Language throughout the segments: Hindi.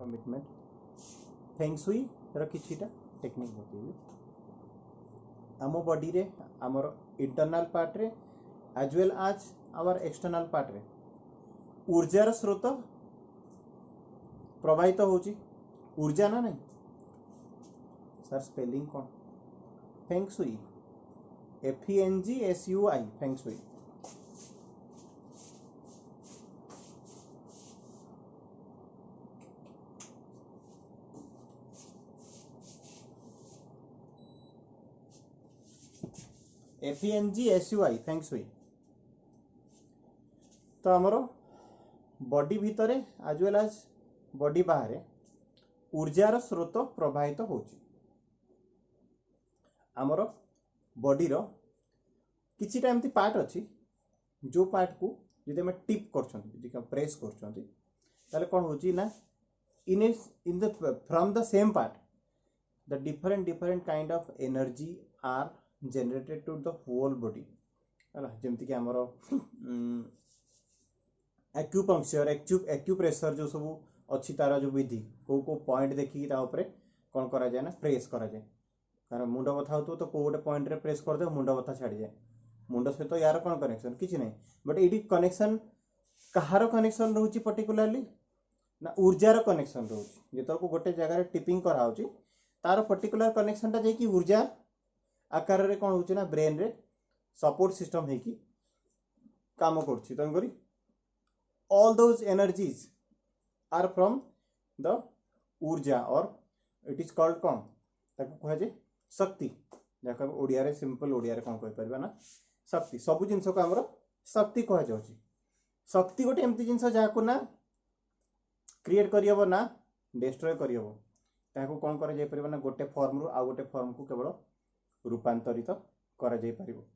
कमिटमेंट फेंग सुई रो किछिटा टेक्निक बतेबी आम बॉडी रे आमर इंटरनल पार्ट रे as well as our external part रे ऊर्जार स्रोत प्रवाहित होची ऊर्जा ना नहीं सर स्पेलिंग कौन feng shui FENGSUI feng shui FENGSUI feng shui तो आमर बॉडी भितर एज वेल एज बॉडी बाहर ऊर्जार स्रोत प्रवाहित होची आमर बॉडी रो किछिटा एमती पार्ट अच्छी जो पार्ट को जदि आम टिप कर प्रेस कर कौन होची ना in the from the same part the different kind of energy are generated to the whole body है जमती कि आमर एक्यूपंक्चर एक्यूप्रेशर जो सब अच्छी तार जो विधि को पॉइंट देखिए कौन करा जाए ना प्रेस करा जाए कारण मुंड बथा हो तो गोटे पॉइंट रे प्रेस कर दे मुंड बथा छाड़ जाए मुंड सहित यार कौन कनेक्शन किसी नहीं बट ये कनेक्शन कहार कनेक्शन रोचे पर्टिकुलाली ना ऊर्जार कनेक्शन रोचे जो गोटे जगह टिपिंग कराऊँच तार पर्टिकुलर कनेक्शनटा जाकि ऊर्जा आकार रे कौन हो ब्रेन रे सपोर्ट सिस्टम है कि काम कर all those energies are from the ऊर्जा और it is called कौन ताको कह जे शक्ति जाका ओडिया रे सिंपल ओडिया रे कौन कहि परबा ना शक्ति सब जिंस को हमरो शक्ति कह जाउची शक्ति गोटे एमती जिंस जाको ना क्रिएट करियबो ना डिस्ट्रॉय करियबो ताको कौन करा जाय परबा ना गोटे फॉर्म रु आ गोटे फॉर्म को केवल रूपांतरित करा जाय परबो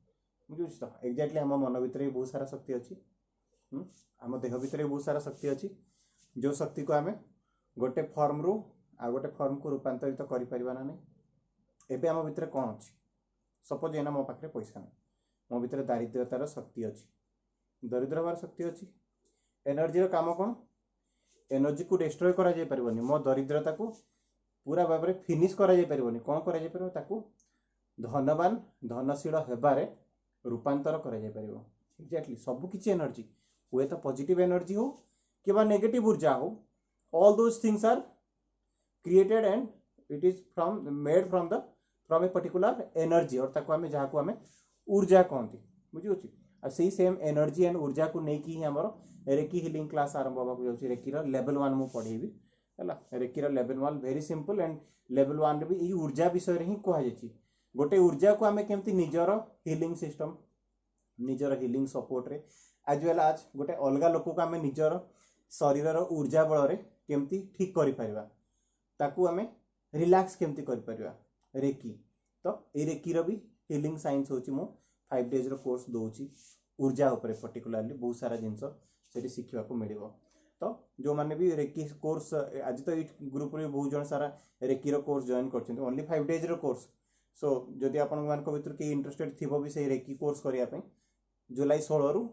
बुझुछ तो एग्जैक्टली हम मन भीतर बहुत सारा शक्ति अछि आम देह भितर बहुत सारा शक्ति अच्छी जो शक्ति को आम गोटे फॉर्म रु आ गोटे फॉर्म को रूपांतरित करि परिबा ना नहीं एबे आम भितर कौन अच्छी सपोज एना मो पाखे पैसा नहीं मो भितर दारिद्र्यतार शक्ति अच्छी दरिद्र हबार शक्ति अच्छी एनर्जी रो काम कौन एनर्जी को डिस्ट्रॉय करा जाय परिबनी मो दरिद्रता को पूरा भाव में फिनिश करा जाय परिबनी कौन करा जाय परिबो ताको धनवान धनशील हेबारे रूपांतर करा जाय परिबो एक्जेक्टली सब किछि एनर्जी हुए तो पॉजिटिव एनर्जी हो कि नेगेटिव ऊर्जा हो all those things are created and it is made from a particular energy और ताको आमे जहाँ को आमे ऊर्जा कहती बुझी आ सही सेम एनर्जी एंड ऊर्जा को लेकिन ही आमर रेकी हिलिंग क्लास आरंभ होगा जाऊँगी रेकीर लेवल 1 मुझे पढ़ेबी है रेकीर level 1 very simple and level 1 भी यही ऊर्जा विषय ही कहुई गोटे ऊर्जा को आमे केमती निजर हिलिंग सिस्टम निजर हिलिंग सपोर्ट रे एज वेल एज गोटे अलग लोक को आम निजर शरीर ऊर्जा बल केमती ठीक करिपरिबा ताकू आम रिलैक्स केमती करिपरिबा रेकी तो ये रेकीर भी हिलिंग साइंस होची मु 5 डेज रो कोर्स दोची ऊर्जा उपरे पर्टिकुलरली बहुत सारा जिनस सेठी शिखिबा को मिलिबो तो जो माने भी रेकी कोर्स आज तो ये ग्रुप रे बहुत जन सारा रेकीर कोर्स जॉइन करछन ओनली 5 डेज रो कोर्स सो जदि आपन मानक भितर के इंटरेस्टेड थिबो भी से रेकी कोर्स करिया पे जुलाई 16 रु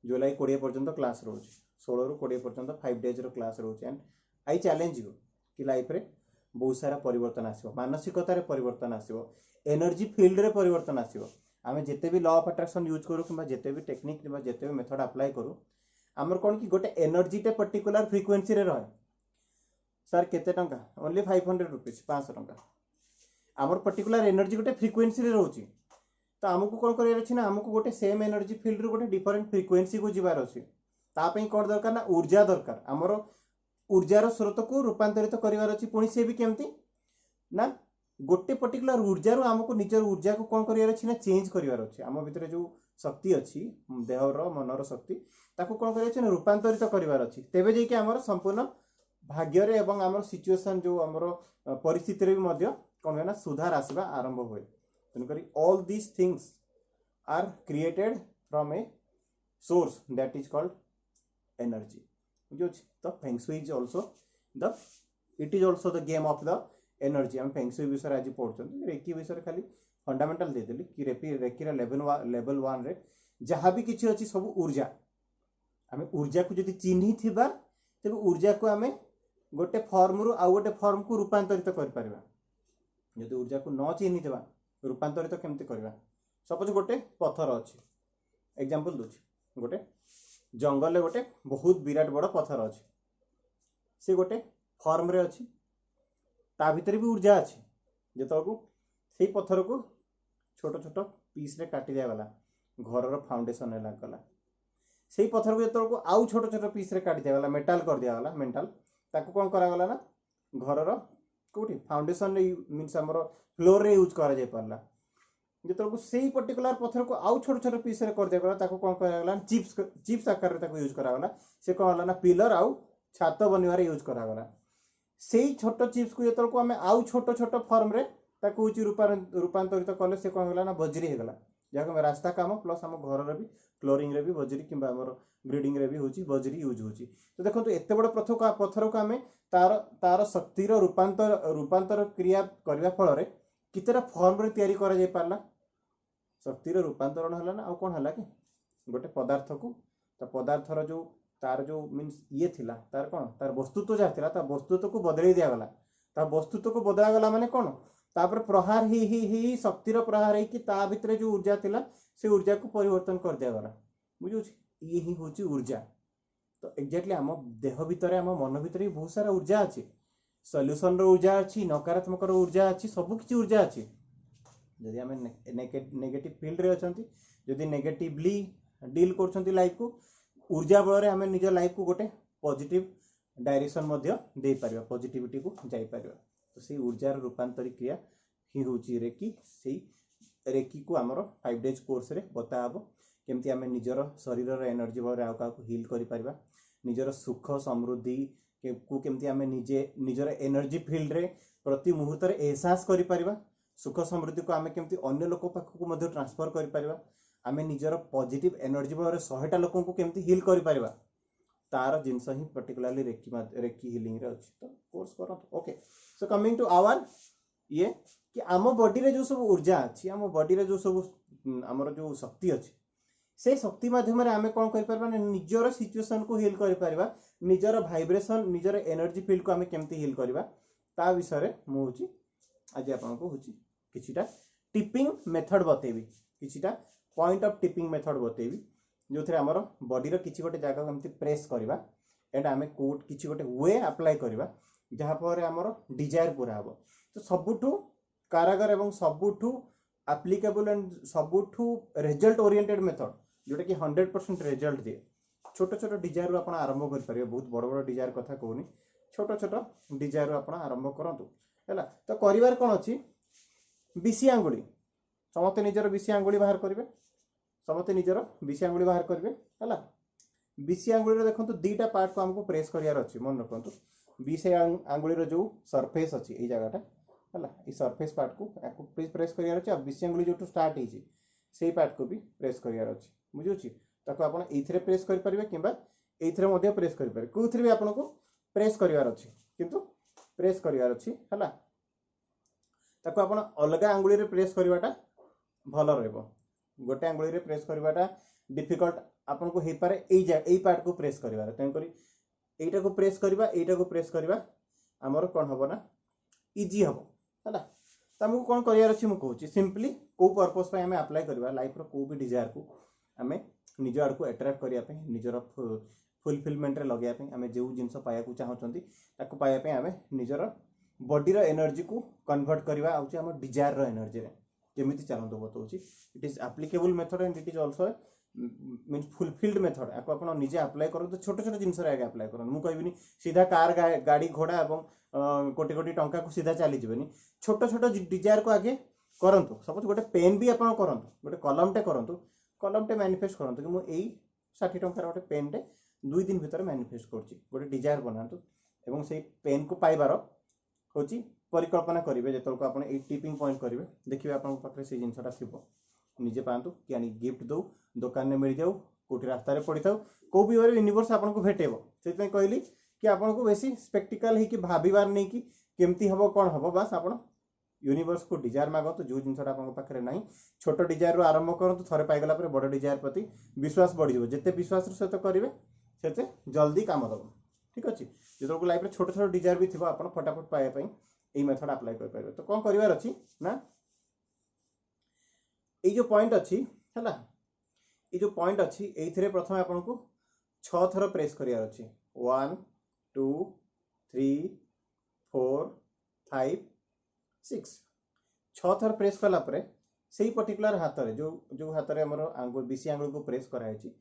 जुलाई 20 पर्यंत क्लास रोचे 16 रु 20 पर्यंत 5 डेज रो क्लास रोचे एंड आई चैलेंज यू कि लाइफ रे बहुत सारा परिवर्तन आसिबो मानसिकता रे परिवर्तन आसिबो एनर्जी फील्ड रे परिवर्तन आसिबो आमे जेते भी लॉ ऑफ अट्रैक्शन यूज करू किबा जेते भी टेक्निक किबा जेते भी मेथड अप्लाई करू हमर कोन कि गोटे एनर्जी टे पर्टिकुलर फ्रीक्वेंसी रे रहे सर केते टंका ओनली 500 रुपीस 500 टंका हमर पर्टिकुलर एनर्जी गोटे फ्रीक्वेंसी रे रहउची तो आमको कौन कर आमको गोटे सेम एनर्जी फील्ड रू गोटे डिफरेंट फ्रीक्वेंसी को जीवार अच्छे तापी कौन दरकार ना ऊर्जा दरकार आमर ऊर्जार स्रोत को रूपांतरित करार अच्छी पुणी सी भी केमती ना गोटे पर्टिकुलर ऊर्जा रू आमको निजर ऊर्जा को कौन करार अच्छी ना चेंज करार अच्छे आम भितर जो शक्ति अच्छी देहर मनर शक्ति ताको कौन कर रूपांतरित करार अच्छी तेबे जाइए आमर संपूर्ण भाग्य एवं आमर सिचुएशन जो आमर परिस्थिति भी कौन है ना सुधार आसवा आरंभ हुए तेणुकरी all these things are created from a source that is called energy तो फेंग सुई is also the game of the energy हम फेंग सुई विषय आज पढ़ुछन रेकी विषय खाली फंडामेंटल दे देली कि रेकी लेवल 1 रे जहाँ भी किछि अछि सब ऊर्जा आम ऊर्जा को जदि चिन्ही थिबा तेबे ऊर्जा को आम गोटे फॉर्म रु आउ गोटे फॉर्म को रूपांतरित कर परिबा यदि ऊर्जा को न चिन्हि देबा रूपांतरित केमती करबा सपोज गोटे पत्थर अछि एग्जांपल दोछि गोटे जंगल रे गोटे बहुत विराट बड़ पत्थर अछि से गोटे फॉर्म रे अछि ता भीतर भी ऊर्जा अछि जेतो को सेही पत्थर को छोट छोट पीस रे काटी दिया गला घर रो फाउंडेशन रे लागला सेही पत्थर को जेतो को आउ छोट छोट पीस रे काटी दिया गला मेटल कर दिया गला मेटल ताको कोन करा गला ना घर रो कोठी फाउंडेशन रे मींस हमरो फ्लोर रे यूज करा जाय परला जेतो को सेही पर्टिकुलर पत्थर को आउ छोट छोट पीस रे कर दिया गला ताको कोन करा गला चिप्स आकार रे ताको यूज करा गला से कोन होला ना पिलर आउ छात बनिवारे यूज करा गला सेही छोट चिप्स को जेतो को हमें आउ छोट छोट फॉर्म रे ताको होची रूपांतरित कले से कोन होला ना बजरी हे गला जाको रास्ता काम प्लस हम घर रे भी फ्लोरिंग रे भी बजरी किंबा हमर ग्रेडिंग रे भी होची बजरी यूज होची तो देखंतु एते बड़ पत्थर को हमें तार शक्ति रो रूपांतर क्रिया करबा फल रे कितरा फॉर्म रे तयारी करा जाय पारला शक्ति रो रूपांतरण हला ना आ कोन हला कि गोटे पदार्थ को तो पदार्थ रो जो तार जो मींस ये थिला तार कोन तार वस्तुत्व जा थिला ता वस्तुत्व को बदलै दिया गला ता वस्तुत्व को बदला गला माने कोन तापर प्रहार ही शक्ति रो प्रहार है कि ता भितरे जो ऊर्जा थिला से ऊर्जा को परिवर्तन कर दिया गला बुझु ये ही होची ऊर्जा तो एग्जैक्टली हम देह भितरे हम मन भितरे बहुत सारा ऊर्जा अछि सॉल्यूशन रो ऊर्जा अछि नकारात्मक रो ऊर्जा अछि सब किछि ऊर्जा अछि जदि हम नेगेटिव फील्ड रे अछंती जदि नेगेटिवली डील करछंती लाइफ को ऊर्जा बळ रे हम निज लाइफ को गोटे पॉजिटिव डायरेक्शन मध्य दे परिबा पॉजिटिविटी को जाई परिबा तो से ऊर्जा रो रूपांतरित क्रिया ही होची रेकी सेही रेकी को हमरो 5 डेज कोर्स रे बताबो केमती हमें निजर शरीर रो एनर्जी बळ रे आउ का को हील करि परिबा निजर सुख समृद्धि को केमती हमें निजर एनर्जी फील्ड रे प्रति मुहूर्त रे एहसास करि परिबा सुख समृद्धि को हमें केमती अन्य लोक पाख को मध्य ट्रांसफर करि परिबा हमें निजर पॉजिटिव एनर्जी बळ रे 100टा लोक को केमती हील करि परिबा तार जिंस ही पर्टिकुलरली रेकी हीलिंग रे अछि तो कोर्स करो okay so coming to our ये कि आम बॉडी रे जो सब ऊर्जा अछि आम बॉडी रे जो सब हमर जो शक्ति अछि से शक्ति माध्यम रे हमें कोन करि परबा निजर सिचुएशन को हील करि परबा निजर वाइब्रेशन निजर एनर्जी फील्ड को हमें केमती हील करबा ता विषय रे मु होची आज आपन को होची किछिटा टिपिंग मेथड बतेबी किछिटा पॉइंट ऑफ टिपिंग मेथड बतेबी जो थे हमर बॉडी रो किछि गोटे जागा केमती प्रेस करबा एंड हमें कोट किछि गोटे वे अप्लाई करबा जहा पर हमर डिजायर पूरा हबो तो सबुठु कारागर एवं सबुठु एप्लीकेबल एंड सबुठु रिजल्ट ओरिएंटेड मेथड जोटा कि 100% रिजल्ट दिए छोट छोट डिजायर रो आपण आरंभ कर परिबे बहुत बड़ बड़ डिजायर कथा कहूनी छोट छोट डिजायर रो आपण आरंभ करंतु हैला तो करिवार कोन अछि बिसी आंगुली समते निजर बिसी आंगुली बाहर करिवे समते निजर बिसी आंगुली बाहर करिवे हैला बिसी आंगुली रो देखंतु दीटा पार्ट को हमको प्रेस करियार अछि मन रखंतु बिसी आंगुली रो जो सरफेस अछि ए जगहटा हैला ई सरफेस पार्ट को याको प्रेस करियार अछि आ बिसी आंगुली जोटु स्टार्ट हेछि सेही पार्ट को भी प्रेस करियार अछि बुझुछि ताको आपण एथरे प्रेस करि परिबे किबा एथरे मध्ये प्रेस करि परिबे कोथरे भी आपण को प्रेस करिवार अछि किंतु प्रेस करिवार अछि हैला ताको आपण अलगा आंगुली रे प्रेस करिवाटा भलो रहबो गोटे आंगुली रे प्रेस करिवाटा डिफिकल्ट आपण को हे पारे एई पार्ट को प्रेस करिवार तय करी एटा को प्रेस करबा हमर कोन हबो ना इजी हबो हैला तमको कोन करियार अछि मु कहूची सिंपली को पर्पस पे हमें अप्लाई करबा लाइफ रो को भी डिजायर को हमें निज आड़ को अट्रैक्ट करिया पे निजर फुलफिलमेंट रे लगया पे हमें जेउ जिंस पाया को चाहचंती ताको पाया पे हमें निजर बॉडी रो एनर्जी को कन्वर्ट करबा आउची हमर डिजायर रो एनर्जी रे केमिति चलंतो बतौची it is applicable method and it is also means fulfilled method आपको आपण निजे अप्लाई करो तो छोट छोट जिंस रे आगे अप्लाई करो मु कहबिनी सीधा कार गाड़ी घोड़ा एवं कोटी कोटी टंका को सीधा चली जीवनी छोट छोट डिजायर को आगे करंतु सपोज गोटे पेन भी आपण करंतु गोटे कलम टे मैनिफेस्ट करंतु कि मु एई 60 टंका गोटे पेन टे 2 दिन भीतर मैनिफेस्ट करछि गोटे डिजायर बनांतु एवं सेही पेन को पाइबार होची परिकल्पना करिवे जेतल को आपण एई टिपिंग पॉइंट करिवे देखिबे आपण पाखरे से जिंसटा थिबो निजे पांतु कि आनी गिफ्ट दो दुकान में मिल जाऊ कोठी रास्ता रे पड़ी थाउ को भी ओर यूनिवर्स आपन को भेटेबो सेति में कहली कि आपन को बेसी स्पेक्टिकल ही कि भाबीवार नै कि केमती हबो कोन हबो बस आपन यूनिवर्स को डिजायर मागो तो जो जिनसटा आपन पाखरे नाही छोट डिजायर रो आरंभ करंतु थरे पाइ गेला पर बड़ डिजायर प्रति विश्वास बढ़ी जते विश्वास रो सहित करिवे सेते जल्दी काम दबो ठीक अछि जो लाइफ में छोट छोट डिजायर भी थी आप फटाफट पाइबा ये मेथड अप्लाई कर तो कौन करार अच्छी ना ये जो पॉइंट अच्छी है ये जो पॉइंट अच्छी ये प्रथम आपन को 6 थर प्रेस करार अच्छी 1 2 3 4 5 6 6 थर प्रेस कला से पर्टिकुलर हाथ में जो हाथ में आम आंगुल बीसी आंगुल को प्रेस कराई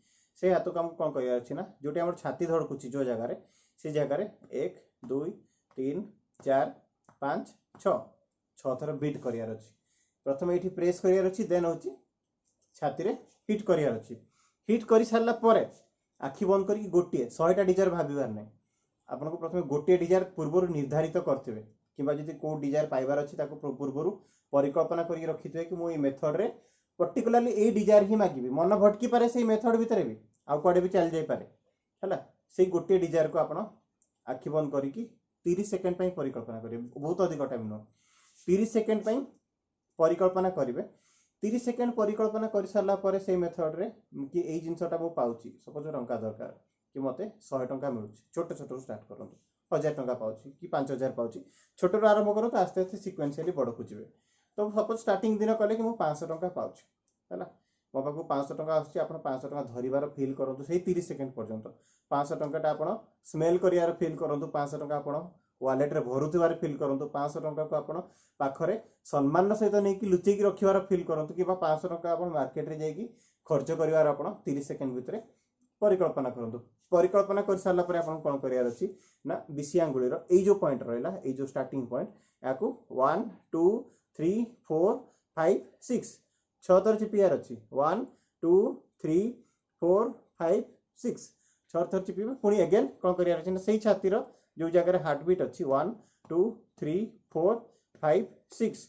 से हाथ को आमको कौन करार अच्छी ना जोटी आम छाती धड़कुची जो जगार से जगार 1 2 3 4 5 6 थर बीट करार अच्छी प्रथम ये प्रेस करार अच्छी देन हूँ छाती रे हिट करार अच्छी हिट कर सारा पर आखि बंद करके गोटे 100टा डिजायर भावार ना आपको प्रथम गोटे डिजायर पूर्व निर्धारित करेंगे कि जब कौ डिजायर पाइबार अच्छी पूर्व परिकल्पना करके रखिथे कि मुझे मेथड रे पर्टिकुलाली ए डिजायर ही मागिबी मन भटकी पारे से मेथड भितर भी आउ कुआडे भी चल जाई पारे हैला से गोटे डिजायर को आपण आखि बंद करके 30 सेकंड पई परिकल्पना करिवे बहुत अधिक टाइम न 30 सेकंड पई परिकल्पना करिवे 30 सेकंड परिकल्पना कर सारा पर से मेथड रे कि ए जिनसटा मु पाउची सपोज टंका दरकार कि मते 100 टंका मिलुची छोट छोट स्टार्ट करंतु 1000 टंका पाउची कि 5000 पाउची छोट रो आरंभ करो तो आस्ते आस्ते सिक्वेंशियली बड़ को जिवे तो सपोज स्टार्टिंग दिन कले कि मु 500 टंका पाउची हैला मो पाखु 500 टंका आछी आपण 500 टंका धरिबार फील करंतु से 30 सेकंड पर्यंत 500 टंका आपण स्मेल करियार फील करंतु 500 टंका आपण वालेट रे भरुथिबार फील करंतु 500 टंका को आपण पाखरे सम्मान सहित नै कि लुचेकी रखिबार फील करंतु कि 500 टंका आपण मार्केट रे जाई खर्च करिवार आपण 30 सेकंड भितरे परिकल्पना करंतु परिकल्पना कर सारा पर आपण कोन करियार अछि ना बीसी आंगुली रो ए जो पॉइंट रहला ए जो स्टार्टिंग पॉइंट याकू 1 2 3 4 5 6 6 थर चिपियार अच्छी 1 2 3 4 5 6 6 थर चिपी पुणी अगेन कौन करियार अछि ना सही छाती रो जो जगह हार्ट बीट अच्छी 1 2 3 4 5 6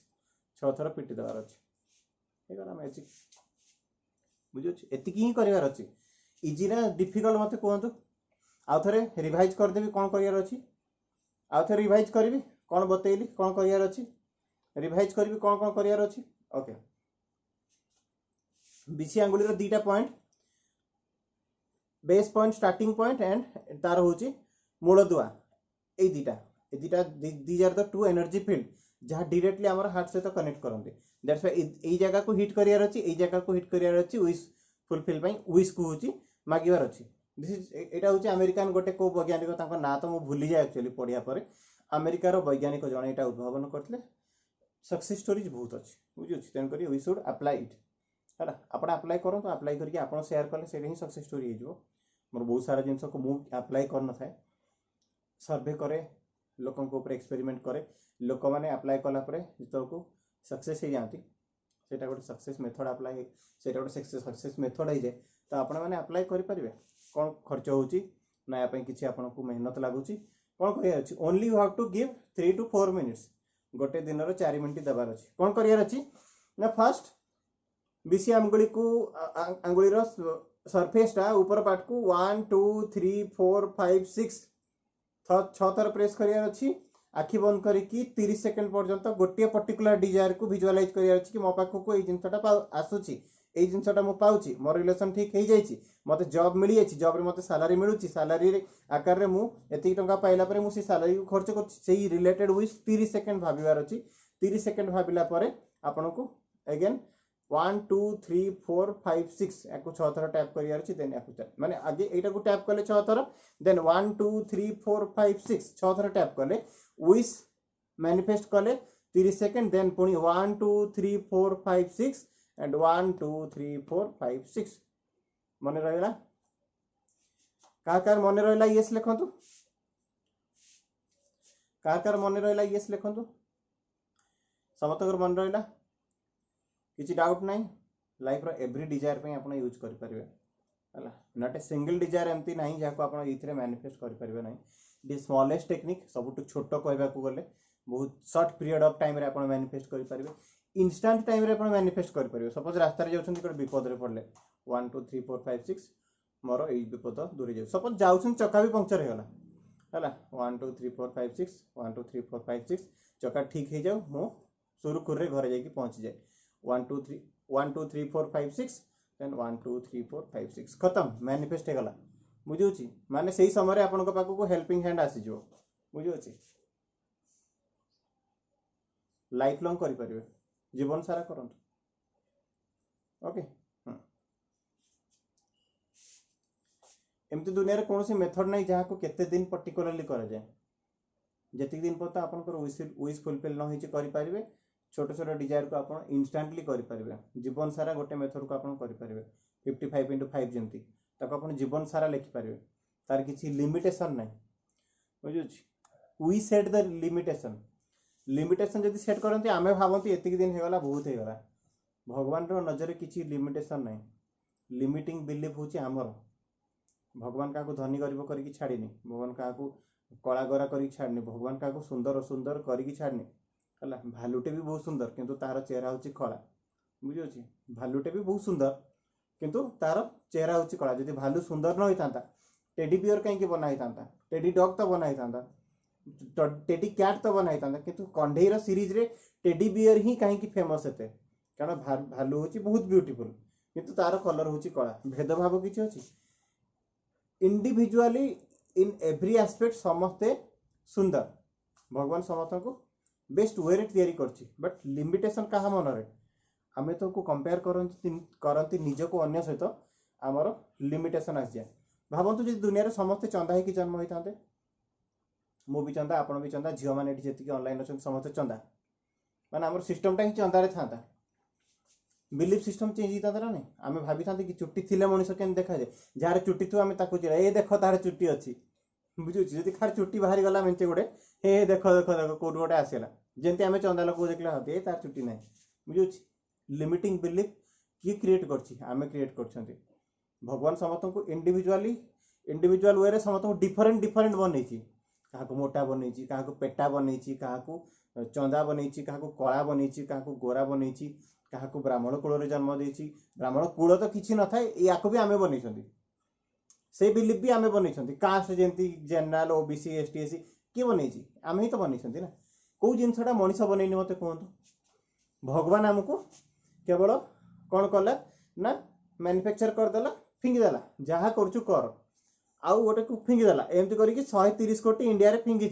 6 थर पिटी देवार अच्छी हे गला मैजिक बुझो एतिकी ही करिवार अच्छी इजी ना डिफिकल्ट मते कहंतु आउ थरे रिवाइज कर देबी कोन करियार अच्छी आउ थरे रिवाइज करबी कोन बतेइली कोन करियार अच्छी रिवाइज करबी कोन कोन करियार अच्छी ओके बीसी आंगुली रो दीटा point base point starting point and तार होची मूलदुआ ए दीटा these are the two energy field जहाँ डायरेक्टली हमर हार्ट सहित कनेक्ट करंती दैट्स व्हाई ए जगह को हिट करियार अछि ए जगह को हिट करियार अछि विश फुलफिल पई विश को होची मागिवार अछि दिस इज एटा होची अमेरिकन गोटे को वैज्ञानिक तांको ना तो मु भूली जाय एक्चुअली पढिया पर अमेरिका रो वैज्ञानिक जणे एटा उद्भावन करथले सक्सेस स्टोरीज बहुत अछि बुझियो तेन करी वी शुड अप्लाई इट है आप अप्लाई करूँ तो अप्लाई करके आप शेयर कले से सक्सेस स्टोरी हो मोर बहुत सारा जिनस को मुझे अप्लाई कर न था सर्वे करे लोकों ऊपर एक्सपेरिमेंट करे लोक मैंने अप्लाई कलापर जो सक्सेस हो जाती से गोटे सक्सेस मेथड अप्लाई से गोटे सक्सेस मेथड हो जाए तो आपण मैंने अप्लाई करेंगे कौन खर्च होची ना या किसी आपको मेहनत लगुच कौन कर only you have to give 3 to 4 minutes गोटे दिन 4 मिनट देवार अच्छी कौन करार अच्छी ना फास्ट बीसी आंगुली को आंगुली रो सरफेस टा ऊपर पार्ट को 1 2 3 4 5 6 6 थर प्रेस करियार अच्छी आखि बंद करके 30 सेकंड पर्यंत गोटे पर्टिकुलर डिजायर को विजुअलाइज करियार अच्छी कि मो पाखु को ए जिनसटा आसुची ए जिनसटा मु पाउची मोर रिलेशन ठीक हो जाइए मते जॉब मिली जाइए जॉब रे मते सैलरी मिलुची सैलरी आकार रे मु एति टंका पाइला परे मु से सैलरी को खर्च कर सेही रिलेटेड विथ 30 सेकंड भाबिवार अछि 30 सेकंड भाबिला परे आपन को अगेन 1 2 3 4 5 6 याकू 6 थर टैप करियार अछि देन याकू माने आगे एटा को टैप करले 6 थर देन 1 2 3 4 5 6 6 थर टैप करले विश मैनिफेस्ट करले 30 सेकंड देन पुनी 1 2 3 4 5 6 एंड 1 2 3 4 5 6 मने रहला कार मने रहला यस लिखंतु कार मने रहला यस लिखंतु समतकर मन रहला किसी डाउट नहीं लाइफ रो एवरी डिजायर पे आपण यूज कर परिबे हला नॉट ए सिंगल डिजायर एमती नहीं जाको आपण इथरे मैनिफेस्ट कर परिबे नहीं दि स्मॉलेस्ट टेक्निक सबटु छोटो कहबा को गले बहुत शॉर्ट पीरियड ऑफ टाइम रे आपण मैनिफेस्ट कर परिबे इंस्टेंट टाइम रे आपण मैनिफेस्ट कर परिबे सपोज रास्ता रे जाउछन कोड विपद रे पड़ले 1 2 3 4 5 6 मोर ए विपद दूर जाउ सपोज जाउछन चक्का भी पंक्चर हे गला हला 1 2 3 4 5 6 1 2 3 4 5 6 चक्का ठीक हे जाउ मो सुरखुर रे घर जाई पहुंच जाए 1 2 3 4 5 6 देन 1 2 3 4 5 6 खत्म मैनिफेस्ट हो गला बुझुची माने सेही समय आपनका पाखु को हेल्पिंग हैंड आसी जो बुझुची लाइफ लॉन्ग करि परिबे जीवन सारा करंतु ओके एमती दुनिया रे कोनोसी मेथड नै जहा को केते दिन पर्टिकुलरली करा जाय जति दिन पता आपनकर विश फुलफिल न होई करि परिबे छोट छोट डिजायर को आपण इंस्टेंटली करि परिबे जीवन सारा गोटे मेथड को आपण करि परिबे 55x5 जेंती ताको आपण जीवन सारा लिखि परिबे तार किछि लिमिटेशन नै बुझुछि we set the limitation limitation जदि सेट करंती आमे भाबंती एतिक दिन हेगला बहुत हेगला भगवान रो नजर किछि लिमिटेशन नै लिमिटिंग बिलीफ होछि हमर भगवान का धनी गरीब करके छाड़नी भगवान का कला गरा करके छाड़नी भगवान का सुंदर सुंदर करके छाड़नी है भालुटे भी बहुत सुंदर किंतु तार चेहरा हूँ कला बुझे भालुटे भी बहुत सुंदर किंतु तार चेहरा हूँ कला जब भालू सुंदर न होता टेडी बियर कहीं बना होता टेडी डॉग तो बना होता टेडी कैट तो बना होता किंतु कंढेईर सीरीज रे टेडी बियर ही कहीं फेमस होते कारण भालू हूँ बहुत ब्यूटीफुल किंतु तार कलर हूँ कला भेदभाव किसी अच्छी इंडिविजुअली इन एवरी एस्पेक्ट समस्ते सुंदर भगवान समस्त को बेस्ट वे रे तैयारी करछि बट लिमिटेशन कहा मन रे आमे तो को कंपेयर करंती निज को अन्य सहित आमर लिमिटेशन आसी जाए भावंतु जे दुनिया रे समस्त चंदा ही जन्म होइतांते मु भी चंदा आपण भी चंदा झियो माने जेति ऑनलाइन अछन समस्त चंदा माने हमर सिस्टम टा ही चंदा रे थांता बिलीफ सिस्टम चेंज होता था ना आम भावी था कि चुट्टी थिले मनीष के देखा जाए जार चुट्टी थू आम ए देख तार चुट्टी अच्छी बुझुची जदि खार चुट्टी बाहरी गला मेचे गोटे हे देख देख देख कौट गोटे आसला जमी आम चंदा लोक देखला हाँ ये तार चुट्टी ना बुझुची लिमिटिंग बिलीफ किए क्रिएट करमे क्रिएट कर भगवान समस्त को इंडिविजुअल वे समस्त डिफरेंट डिफरेंट बनई क्या मोटा बनई क्या पेटा बनई क्या चंदा बनई क्या कला बनई क्या गोरा बनई क्या ब्राह्मण कूल जन्म देती ब्राह्मण कूल तो किसी न था या भी आम बन से बिलीफ भी आम बन कास्ट जमी जेनराल ओबीसी एसटी एससी किए बन आम ही तो बन ना कौ जिनसा मनीष बनईनी मत कहतु भगवान आमको केवल कौन कला ना मैन्युफैक्चर करदेला फिंगिदेला जहाँ करुचु कर आउ गोटे को फिंगिदेला एमती करके 130 कोटी इंडिया रे फिंगी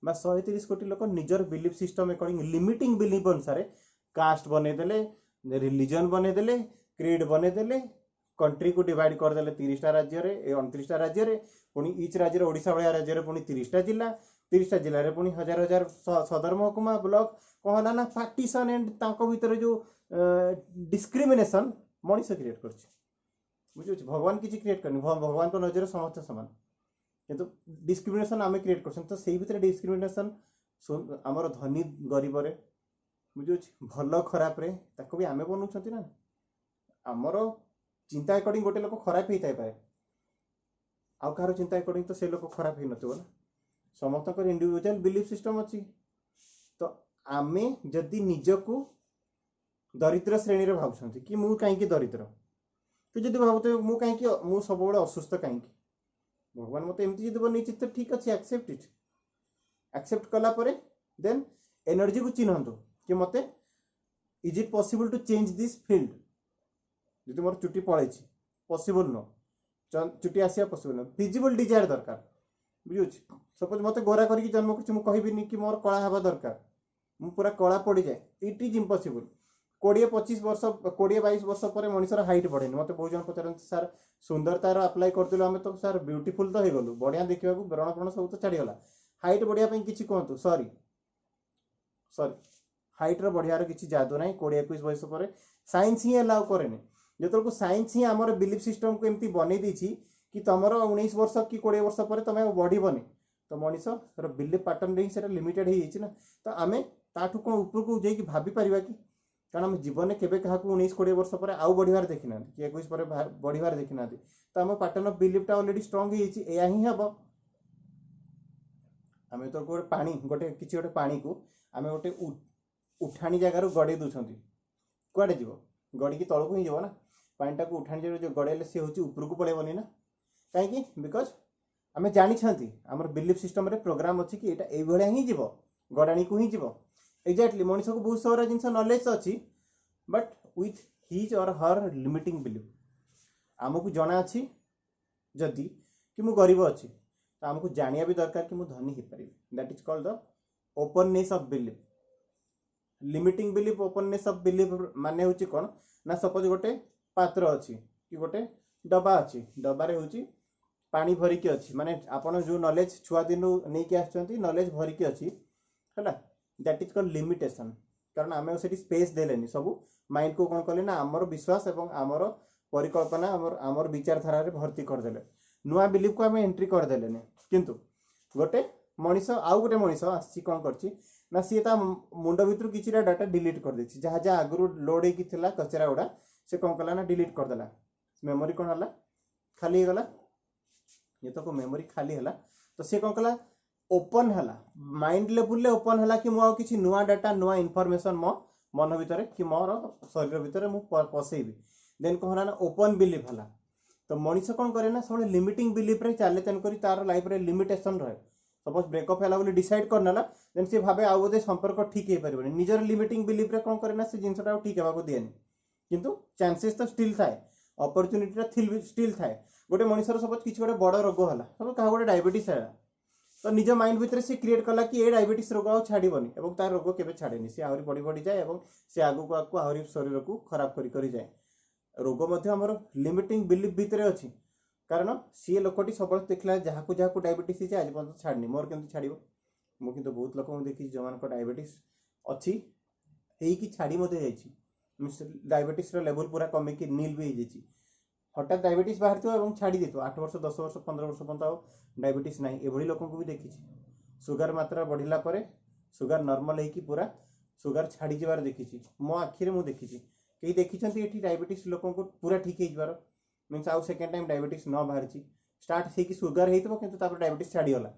130 कोटी लोक निजर belief system according limiting belief अनुसार कास्ट बनईदेले रिलीजन बनईदेले क्रीड बनईदेले कंट्री को डिवाइड करदेले 30टा राज्य रे 29टा राज्य रे पुणी इच राज्य रे ओडिशा भाया राज्य रे पुणी 30टा जिला रे पुणी हजार हजार सदर महकुमा ब्लॉक कहला ना पार्टीशन एंड तांको भीतर जो डिस्क्रिमिनेशन मनीष क्रिएट करछि बुझुछ भगवान किछि क्रिएट करनी भगवान को नजर समस्त समान किंतु डिस्क्रिमिनेशन आमे क्रिएट करछन तो सेही भीतर डिस्क्रिमिनेशन हमर धनी गरीब रे बुझुछ भल खराब रे ताको भी आमे बनउछंती ना हमर चिंता अकॉर्डिंग गोटे लोक खराब ही थाई पाए आउ कार चिंता अकॉर्डिंग तो से लोक खराब ही नथिबो ना समस्त को इंडिविजुअल बिलीफ सिस्टम अछि तो आमे जदि निजको दरिद्र श्रेणी रे भाबछंती कि मु काहे कि दरिद्र तो जदि भाबते मु काहे कि मु सब बडे असुस्थ काहे कि भगवान मते एमती जदि बनै चित्त ठीक अछि एक्सेप्ट इट एक्सेप्ट कला परे देन एनर्जी को चिन्हंतु कि मते is it possible to change this field जदि मोर चुट्टी पळै छि पॉसिबल नो चुट्टी आसिया पॉसिबल नो फिजिबल डिजायर दरकार बुझुछ सपोज मते गोरा करिक जन्म करछि मु कहबिनी कि मोर कला हबा दरकार मु पूरा कला पड़ी जाए इट इज इम्पॉसिबल 20-25 वर्ष 20-22 वर्ष पर मनुष्यर हाइट बढ़ेनि मत बहुत जन पचार सर सुंदरतार अप्लाई करदेलु आम तो सर ब्यूटीफुल तो हो बढ़िया देखा व्रण प्रण सब तो छाड़ीगला हाइट बढ़िया किसी कहतु सॉरी सॉरी हाइट बढ़ियार किसी जादू ना 20-21 वर्ष पर साइंस ही अलाउ कैनि जो साइंस ही आम बिलीफ सिस्टम को एमती बनई कि तुम 19 वर्ष कि 20 वर्ष पर तुम बढ़बनी तो मनीष बिलीफ पैटर्न ही लिमिटेड हो तो आम ताठू कौन ऊपर को जाकि भाभी पारिबा कि कारण आम जीवन में केवे क्या 19-20 वर्ष पर आउ बढ़िबार देखी ना कि 21 पर बढ़िबार देखी ना तो आम पैटर्न ऑफ बिलीफ टा ऑलरेडी स्ट्रांग या ही हम आम तो गोटे पानी गोटे किसी गोटे पानी को आम गोटे उठाणी जगार गड़े दूसरी कुआडे जीव गड़ी की तलू ही जीव ना पानीटा को उठाणी जगह जो गड़ेले सी हूँ ऊपर को पलैबनी ना कहीं बिकज आम जानी आम बिलीफ सिस्टम रे प्रोग्राम अच्छी कि यहाँ ही जीव गड़ाणी को ही जीव एक्जाक्टली मनीष को बहुत सारा जिन नॉलेज अच्छी बट विथ हिज और हर लिमिटिंग बिलीफ आमको जना अच्छी जदि कि मु गरीब अच्छी तो आमको जानिया भी दरकार कि मु धनी हो पारि that is called the openness of belief limiting belief openness of belief माने होची कोन ना सपोज गोटे पात्र अच्छी कि गोटे डब्बा अच्छी डब्बारे होची पानी भरिकी अच्छी माने आपण जो नॉलेज छुआ दिन नहीं कि आछंती नॉलेज भरिकी अच्छी हैला दैट इज कॉल्ड लिमिटेशन कारण आमे सेठी स्पेस देलेनी सब माइंड को कोन कले ना हमर विश्वास एवं हमर परिकल्पना हमर विचारधारा रे भर्ती कर देले नुआ बिलीफ को आमे एंट्री कर देलेनी किंतु गोटे मनीष आउ गोटे मनीष आसी कोन करची ना सी ता मुंड भितर किछिटा डाटा डिलीट कर देछि जहा जहा आगरु लोड हेकी थिला कचरा उडा से कोन कला ना डिलीट कर देला मेमोरी कोन हला खाली हो गला ये तो को मेमोरी खाली हला तो से कोन कला ओपन हला माइंड लेवल ले ओपन हला कि मु आ किछि नुआ डाटा नुआ इंफॉर्मेशन मो मन भितर कि मोर शरीर भितर मु पसेबी देन कोन हला ना ओपन बिलीफ हला तो मनीष कोन करे ना सब लिमिटिंग बिलीफ रे चाले तन करी तार लाइफ रे लिमिटेशन रहे सपोज ब्रेकअप हैला बोली डिसाइड करनला देन से भाबे आ बोधे संपर्क ठीक हे परबनी निजर लिमिटिंग बिलीफ रे कोन करे ना से जिंसटा ठीक हेबा को दियनी किंतु चांसेस तो स्टिल थाए अपॉर्चुनिटी स्टिल थाए गोटे मनीषर सपोज किछि गोटे बड़ रोग हला सब का गोटे डायबिटीज हैला तो निज माइंड भितर से क्रिएट कला कि ए डायबिटीज रोग आ छाड़ीबनी एवं तार रोग केबे छाड़ेनी से आहुरी बड़ी बड़ी जाए एवं से आगु को आगु आहुरी शरीर को खराब करी जाए रोग मध्य हमर लिमिटिंग बिलीफ भितर अछि कारण सी लोकटी सब देखला जहाको जहाको डायबिटीज अछि आज पर्यंत छाड़नी मोर केमति छाड़िबो मु किंतु बहुत लोक देखि जमान को डायबिटीज अछि हेई कि छाड़ी मते जाइछि डायबिटीज रो लेवल पूरा कमी कि नील भी जाइछि हठात डायबिटीज बाहर एवं छाड़ी देतो 8 वर्ष 10 वर्ष 15 वर्ष पर्यंत डायबिटीज नहीं एभली लोक को भी देखी सुगर मात्रा बढ़िला परे सुगर नॉर्मल है कि पूरा सुगर छाड़ी जबार देखी मो आखिरे मु देखी कई देखी ये डायबिटीज लोक को पूरा ठीक हो मीन्स आउ सेकेंड टाइम डायबिटीज न बाहर स्टार्ट से कि सुगर होइतबो किंतु तापर डायबिटीज छाड़ी गला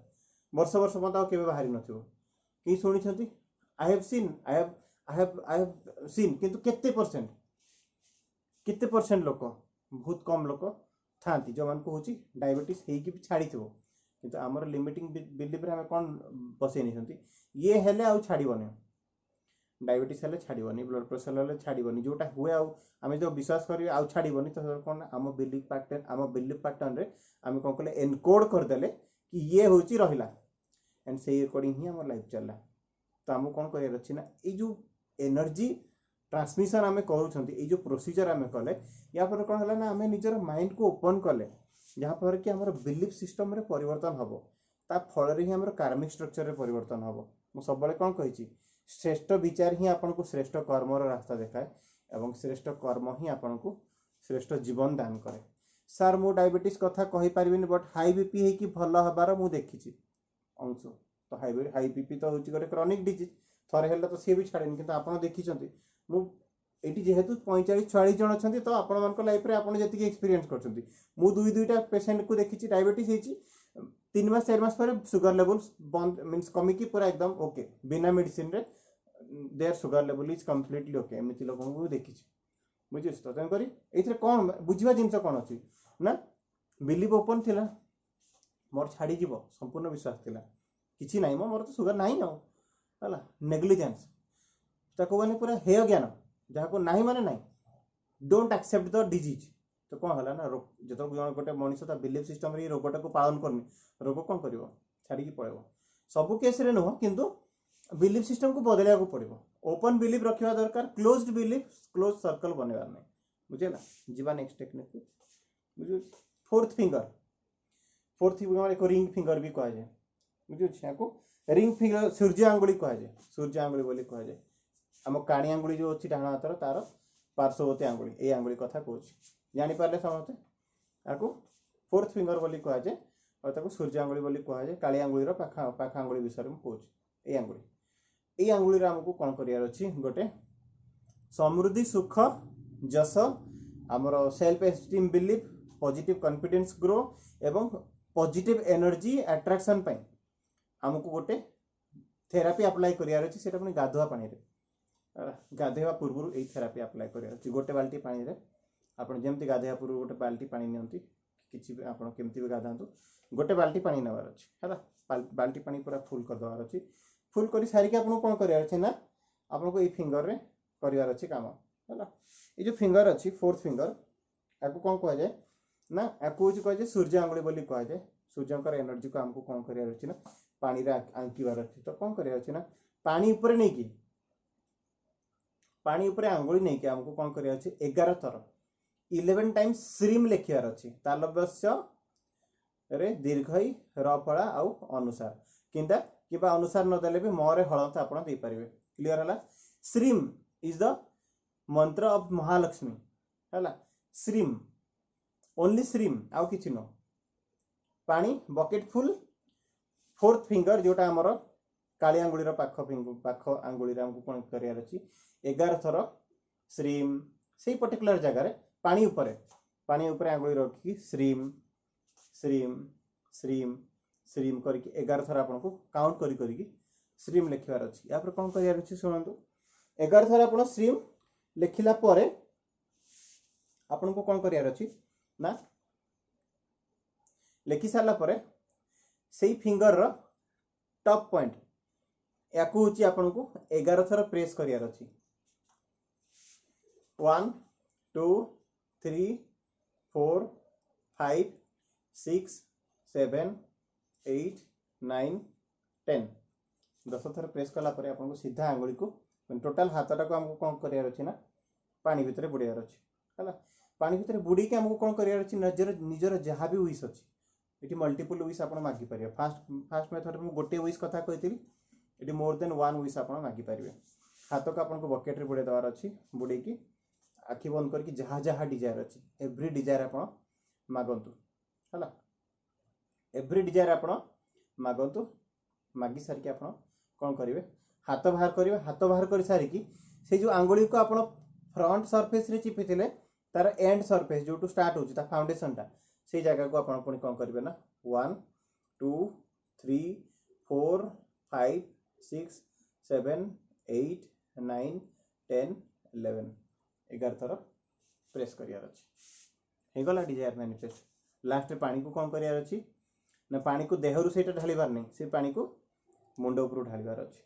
वर्ष वर्ष पर्यंत आउ केबे बाहरी नथिबो कि सुनिछंती आई हैव सीन किंतु केते परसेंट लोक बहुत कम लोक थांती जो मान को होची डायबिटीज हेई कि छाड़ी थबो किंतु हमर लिमिटिंग बिलीफ रे हम कोन बसै निछंती ये हेले आउ छाड़ीबनी डायबिटीज हेले छाड़ीबनी ब्लड प्रेशर हेले छाड़ीबनी जोटा हुए आउ आमे जो विश्वास करी आउ छाड़ीबनी तो कोन हम बिलीफ पैटर्न रे हम कोन कले एनकोड कर देले कि ये होची रहिला एंड से अकॉर्डिंग ही हमर लाइफ चलला तो हम कोन करिया रछि ना ए जो एनर्जी ट्रांसमिशन आमे कहउछंती ए जो प्रोसीजर आमे कले या पर कोन हला ना आमे निजर माइंड को ओपन कले जहां पर कि हमर बिलीफ सिस्टम रे परिवर्तन हबो ता फल रे ही हमर कार्मिक स्ट्रक्चर रे परिवर्तन हबो मु सब बळे कोन कहिछि श्रेष्ठ विचार ही आपन को श्रेष्ठ कर्म रो रास्ता देखाए एवं श्रेष्ठ कर्म ही आपन को श्रेष्ठ जीवन दान करे सर मु डायबिटीज कथा कहि पारिबिनी बट हाई बीपी हे कि भल हबार मु देखिछि अंश तो हाई बीपी तो होछि गोटे क्रॉनिक डिजीज थरे हेला तो से भी छाड़ेनी किंतु आपन देखिछंती मु एटी जेहेतु 45-46 जन अछंती तो आपण मानक लाइफ रे आपण जति के एक्सपीरियंस करछंती मु दुईटा पेशेंट को देखिछि डायबिटीज हेछि 3 मास 4 मास पर शुगर लेवल बंद मींस कमी की पूरा एकदम ओके बिना मेडिसिन रे their sugar level is completely okay एमिति लोगन को देखिछि बुझिस तो तन करी एथरे कोन बुझिबा जिंस कोन अछि ना बिलीव ओपन थिला मोर छाड़ी जीवो संपूर्ण विश्वास थिला किछि नाही मोर तो शुगर नाही न हला नेग्लिजेंस ताको माने पूरा हेय ज्ञान जहाँ को नहीं माने नहीं डोंट एक्सेप्ट द डिजीज तो कौन हला ना जो गोटे मनीष बिलीफ सिस्टम रे रोगटा को पालन करनी रोग कौन कर छाड़ी पड़ेगा सब केस रे नुह किंतु बिलीफ सिस्टम को बदलिया को पड़ो ओपन बिलीफ रखा दरकार क्लोज्ड बिलीफ क्लोज सर्कल बनवार नहीं बुझे ना जीवा नेक्स्ट टेक्निक बुझे फोर्थ फिंगर एक रिंग फिंगर भी कह जाए बुझे रिंग फिंगर सूर्य आंगुली कह जाए सूर्य आंगुली बोली कह जाए आम काणी आंगुली जो अच्छी डाण हाथर तार पार्श्ववर्ती आंगुली ये आंगुली कथा कहूँ जापारे समस्ते आपको फोर्थ फिंगर बोली कह जाए और सूर्य आंगुली बोली कह जाए काली आंगुली पाख आंगुली विषय में कहूँ ये आंगुली आमको कौन करार गोटे समृद्धि सुख जस आमर self esteem belief positive confidence grow एवं पॉजिटिव एनर्जी अट्रैक्शन आमको गोटे थेरापी अप्लाई करार अच्छी से गाधुआ पानी रे गाधेवा पूर्व यही थेरापी अप्लाई कर गोटे बाल्टी पानी रे आपन जेमती गाधेवा पूर्व गोटे बाल्टी पानी नियंती किछि आपन केमती भी गाधांतु गोटे बाल्टी पानी नवार अछि हला बाल्टी पानी पूरा फुल कर दवार अछि फुल करी सारी के आपन कोन करियार अछि ना आपन को ई फिंगर रे करियार अछि काम हला ई जो फिंगर अछि फोर्थ फिंगर आको कोन कहै जाय ना याकू कहे सूर्य आंगुली बोली कह जाए सूर्यकर एनर्जी को आमको कौन करार अच्छी ना पानी रे आंकिबार अच्छी तो कौन करार अच्छी ना पानी ऊपर नहीं कि पानी ऊपर आंगुली नहीं कि आमको कौन करार अच्छी 11 थर 11 टाइम्स श्रीम लिखिबार अच्छी तालव्य रे दीर्घई रफला आउ अनुसार किंदा किबा अनुसार न देले भी मोरे हळंत आपण दे परिबे क्लियर हला श्रीम इज द मंत्र ऑफ महालक्ष्मी हला श्रीम ओनली श्रीम आउ किछि न पानी बकेट फुल फोर्थ फिंगर जोटा हमर काली आंगुली रो पाख आंगुली रे हमको कोन करियार अछि 11 थर श्रीम सेही पर्टिकुलर जगह रे पानी ऊपर आंगुली रखी श्रीम श्रीम श्रीम श्रीम करके 11 थर आपको काउंट करी श्रीम लिखबार अच्छी या कौन करार अच्छी शुणु 11 थर आप श्रीम लिखला आपन को कौन करार अच्छी ना लिखि सारा पर से फिंगर रो टॉप पॉइंट या आपन को 11 थर प्रेस करार अच्छी 1 2 3 4 5 6 7 8 9 10 10 थर प्रेस कला परे आपन को सीधा आंगुली को टोटल हाथटा को हमको कौन करार अच्छी ना पानी भितर बुड़ार अच्छी है पानी भितर बुड़ी के हमको कौन करार अच्छी निजर जहाँ भी विश अच्छी ये मल्टीपल विश आप मागि पारे फास्ट मेथड में गोटे विश कथा कही ये मोर देन वन विश आप मागि पारे हाथ को आपको बकेट रे बुड़े देवार अच्छी बुड़े की आखि बंद करके जहाँ जहाँ डिजायर अच्छी एव्री डिजायर आप मागंतु है एव्री डिजायर आप मागंतु मागी सारिकी आप कौन करेंगे हाथ बाहर कर सारिकी से जो आंगुली को आप फ्रंट सरफेस रे चिपी थे तार एंड सरफेस जो स्टार्ट होता फाउंडेशन टा से जगह को आप कौन करेंगे ना 1 2 3 4 5 6 7 8 9 10 11 11 थर प्रेस करार अच्छी गला डिजायर मैनिफेस्ट लास्ट पानी को कौन करार अच्छी ना पानी को देहरु से ढालिबार नहीं से पानी को मुंड उपर ढालिबार अच्छी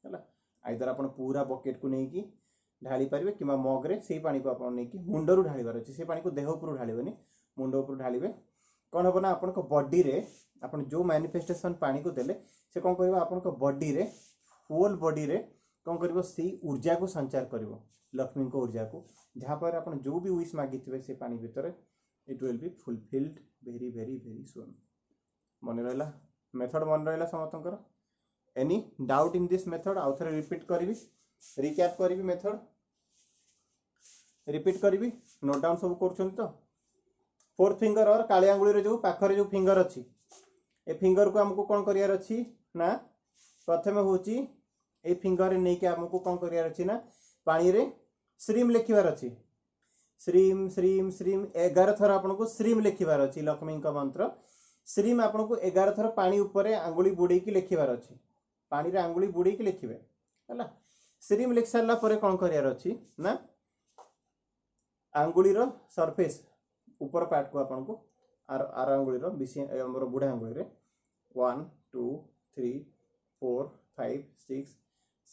है आइदर आप पूरा बकेट को लेकिन ढाली पारे कि मग रे से पानी को आप मुंडरू ढालिबार अच्छी से पानी को देह उपर ढालिबेनी मुंड उपर ढालिबे कौन हम ना आपन बॉडी रे आपन जो मैनिफेस्टेशन पानी को देले से कौन कर आपन बॉडी रे होल बॉडी रे कौन कर ऊर्जा को संचार कर लक्ष्मी को ऊर्जा को जहाँ पर आप जो भी विश मागिथे से पानी भितर it will be fulfilled very very very soon मन रहा मेथड मन रहा समस्त any doubt in this method आउ थे रिपीट करी रिकैप करी मेथड रिपीट करी नोट डाउन सब कर तो फोर्थ फिंगर और काली आंगुली रे जो पाखरे जो फिंगर अच्छी ए फिंगर को हमको कौन करार अच्छी ना प्रथम हूँ ए फिंगर नहीं कि हमको कौन करार अच्छी ना पानी रे श्रीम लिखबार अच्छी श्रीम श्रीम श्रीम 11 थर आपको श्रीम लिखबार अच्छी लक्ष्मी का मंत्र श्रीम आपको 11 थर पानी ऊपर आंगुली बुड़े की लिखबार अच्छी पानी रे आंगुली बुड़े की लिखिबे है श्रीम लिख सारा पर कौन करार अच्छी ना आंगुली रो सरफेस ऊपर पार्ट को आपन को आर आंगुली रो हमर बुढ़ा आंगुली रे 1 2 3 4 5 6